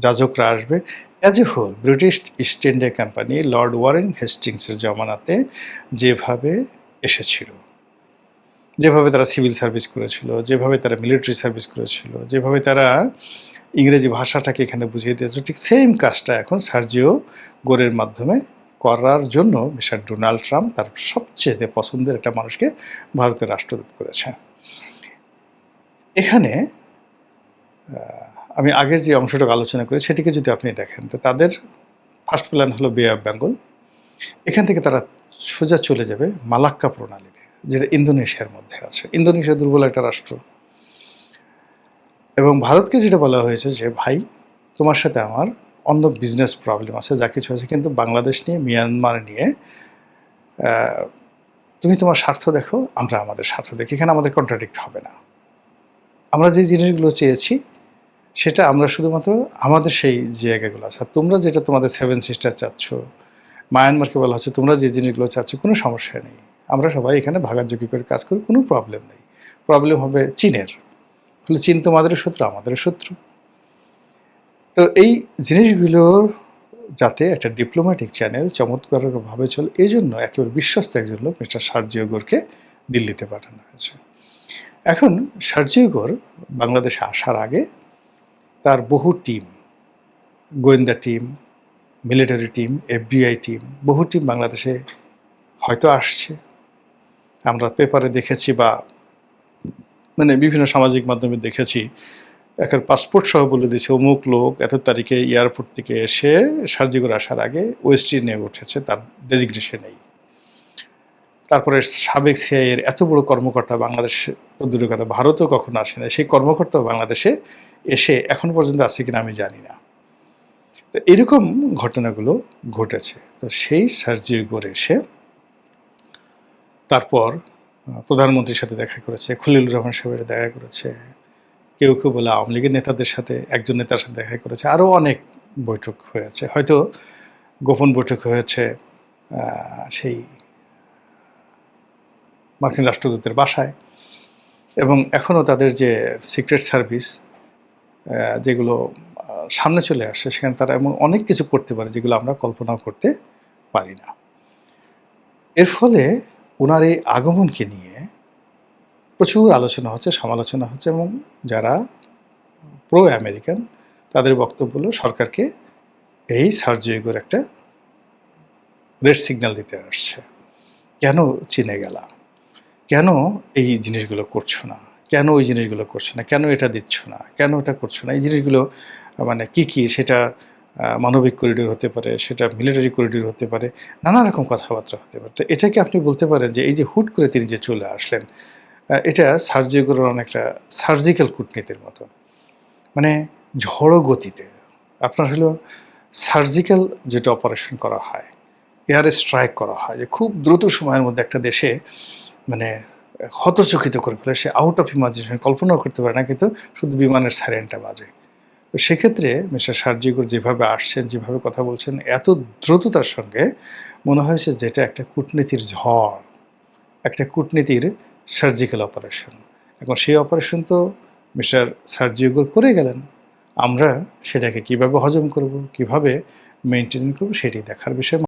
যাজকরা আসবে। As a whole British East India Company Lord Warren হেস্টিংসের জমানাতে যেভাবে এসেছিল, যেভাবে তারা সিভিল সার্ভিস করেছিল, যেভাবে তারা মিলিটারি সার্ভিস করেছিল, যেভাবে তারা ইংরেজি ভাষাটাকে এখানে বুঝিয়ে দিয়েছে, ঠিক সেম কাজটা এখন সার্জিও গোরের মাধ্যমে করার জন্য মিস্টার ডোনাল্ড ট্রাম্প তার সবচেয়ে পছন্দের একটা মানুষকে ভারতের রাষ্ট্রদূত করেছে। এখানে আমি আগের যে অংশটুকু আলোচনা করি সেটিকে যদি আপনি দেখেন, তো তাদের ফার্স্ট প্ল্যান হলো বে অফ বেঙ্গল। এখান থেকে তারা সোজা চলে যাবে মালাক্কা প্রণালীতে, যেটা ইন্দোনেশিয়ার মধ্যে আছে। ইন্দোনেশিয়া দুর্বল একটা রাষ্ট্র, এবং ভারতকে যেটা বলা হয়েছে যে ভাই তোমার সাথে আমার অন্য বিজনেস প্রবলেম আছে, যা কিছু আছে, কিন্তু বাংলাদেশ নিয়ে, মিয়ানমার নিয়ে তুমি তোমার স্বার্থ দেখো, আমরা আমাদের স্বার্থ দেখি, এখানে আমাদের কন্ট্রাডিক্ট হবে না। আমরা যে জিনিসগুলো চেয়েছি সেটা আমরা শুধুমাত্র আমাদের সেই জায়গাগুলো আছে, আর তোমরা যেটা তোমাদের সেভেন সিস্টার চাচ্ছ, মায়ানমারকে বলা হচ্ছে তোমরা যে জিনিসগুলো চাচ্ছ, কোনো সমস্যা নেই, আমরা সবাই এখানে ভাগাযোগি করে কাজ করি, কোনো প্রবলেম নেই। প্রবলেম হবে চীনের, ফলে চীন তোমাদেরও শত্রু, আমাদেরও শত্রু। তো এই জিনিসগুলোর যাতে একটা ডিপ্লোম্যাটিক চ্যানেল চমৎকারভাবে চলে, এই জন্য একেবারে বিশ্বস্ত একজন লোক মিস্টার সার্জিও গোরকে দিল্লিতে পাঠানো হয়েছে। এখন সার্জিও গোর বাংলাদেশে আসার আগে তার বহু টিম, গোয়েন্দা team, military team, FBI team, বহু টিম বাংলাদেশে হয়তো আসছে, আমরা পেপারে দেখেছি বা মানে বিভিন্ন সামাজিক মাধ্যমে দেখেছি, একটা পাসপোর্ট সহ বলে দিয়েছে অমুক লোক এত তারিখে এয়ারপোর্ট থেকে এসে সার্জিগর আসার আগে ওয়েস্টিনে উঠেছে, তার ডেজিগনেশন নেই। তারপরে সাবেক সিআইএর এত বড় কর্মকর্তা বাংলাদেশ, তো দূরের কথা ভারতও কখনো আসে না, সেই কর্মকর্তাও বাংলাদেশে এসে এখন পর্যন্ত আছে কিনা আমি জানি না। তো এরকম ঘটনাগুলো ঘটেছে। তো সেই সার্জিও গোর এসে তারপর প্রধানমন্ত্রীর সাথে দেখা করেছে, খলিলুর রহমান সাহেবের দেখা করেছে, কেউ কেউ বলে আওয়ামী লীগের নেতাদের সাথে, একজন নেতার সাথে দেখা করেছে, আরও অনেক বৈঠক হয়েছে, হয়তো গোপন বৈঠক হয়েছে সেই মার্কিন রাষ্ট্রদূতের বাসায়। এবং এখনও তাদের যে সিক্রেট সার্ভিস যেগুলো সামনে চলে আসছে, সেখানে তারা এমন অনেক কিছু করতে পারে যেগুলো আমরা কল্পনাও করতে পারি না। এর ফলে ওনার এই আগমনকে নিয়ে প্রচুর আলোচনা হচ্ছে, সমালোচনা হচ্ছে, এবং যারা প্রো আমেরিকান তাদের বক্তব্য হলো সরকারকে এই সার্জিও গোর একটা রেড সিগন্যাল দিতে আসছে। কেন চীনে গেলা, কেন এই জিনিসগুলো করছো না, কেন ওই জিনিসগুলো করছো না, কেন এটা দিচ্ছ না, কেন এটা করছো না, এই জিনিসগুলো মানে কি কি, সেটা মানবিক করিডোর হতে পারে, সেটা মিলিটারি করিডোর হতে পারে, নানা রকম কথাবার্তা হতে পারে। তো এটাকে আপনি বলতে পারেন যে এই যে হুট করে তিনি যে চলে আসলেন, এটা সার্জিও গোরের অনেকটা সার্জিক্যাল কূটনীতির মতো, মানে ঝড়ো গতিতে আপনার হলো সার্জিক্যাল যেটা অপারেশন করা হয়, এয়ার স্ট্রাইক করা হয়, যে খুব দ্রুত সময়ের মধ্যে একটা দেশে মানে হতচকিত করে ফেলে, সে আউট অফ ইমাজিনেশন কল্পনাও করতে পারে না, কিন্তু শুধু বিমানের সাইরেনটা বাজে। তো সেক্ষেত্রে মিস্টার সার্জিও গোর যেভাবে আসছেন, যেভাবে কথা বলছেন, এত দ্রুততার সঙ্গে মনে হয়েছে যেটা একটা কূটনীতির ঝড়, একটা কূটনীতির সার্জিক্যাল অপারেশন। এখন সেই অপারেশন তো মিস্টার সার্জিও গোর করে গেলেন, আমরা সেটাকে কিভাবে হজম করব, কিভাবে মেনটেন করব, সেটি দেখার বিষয়।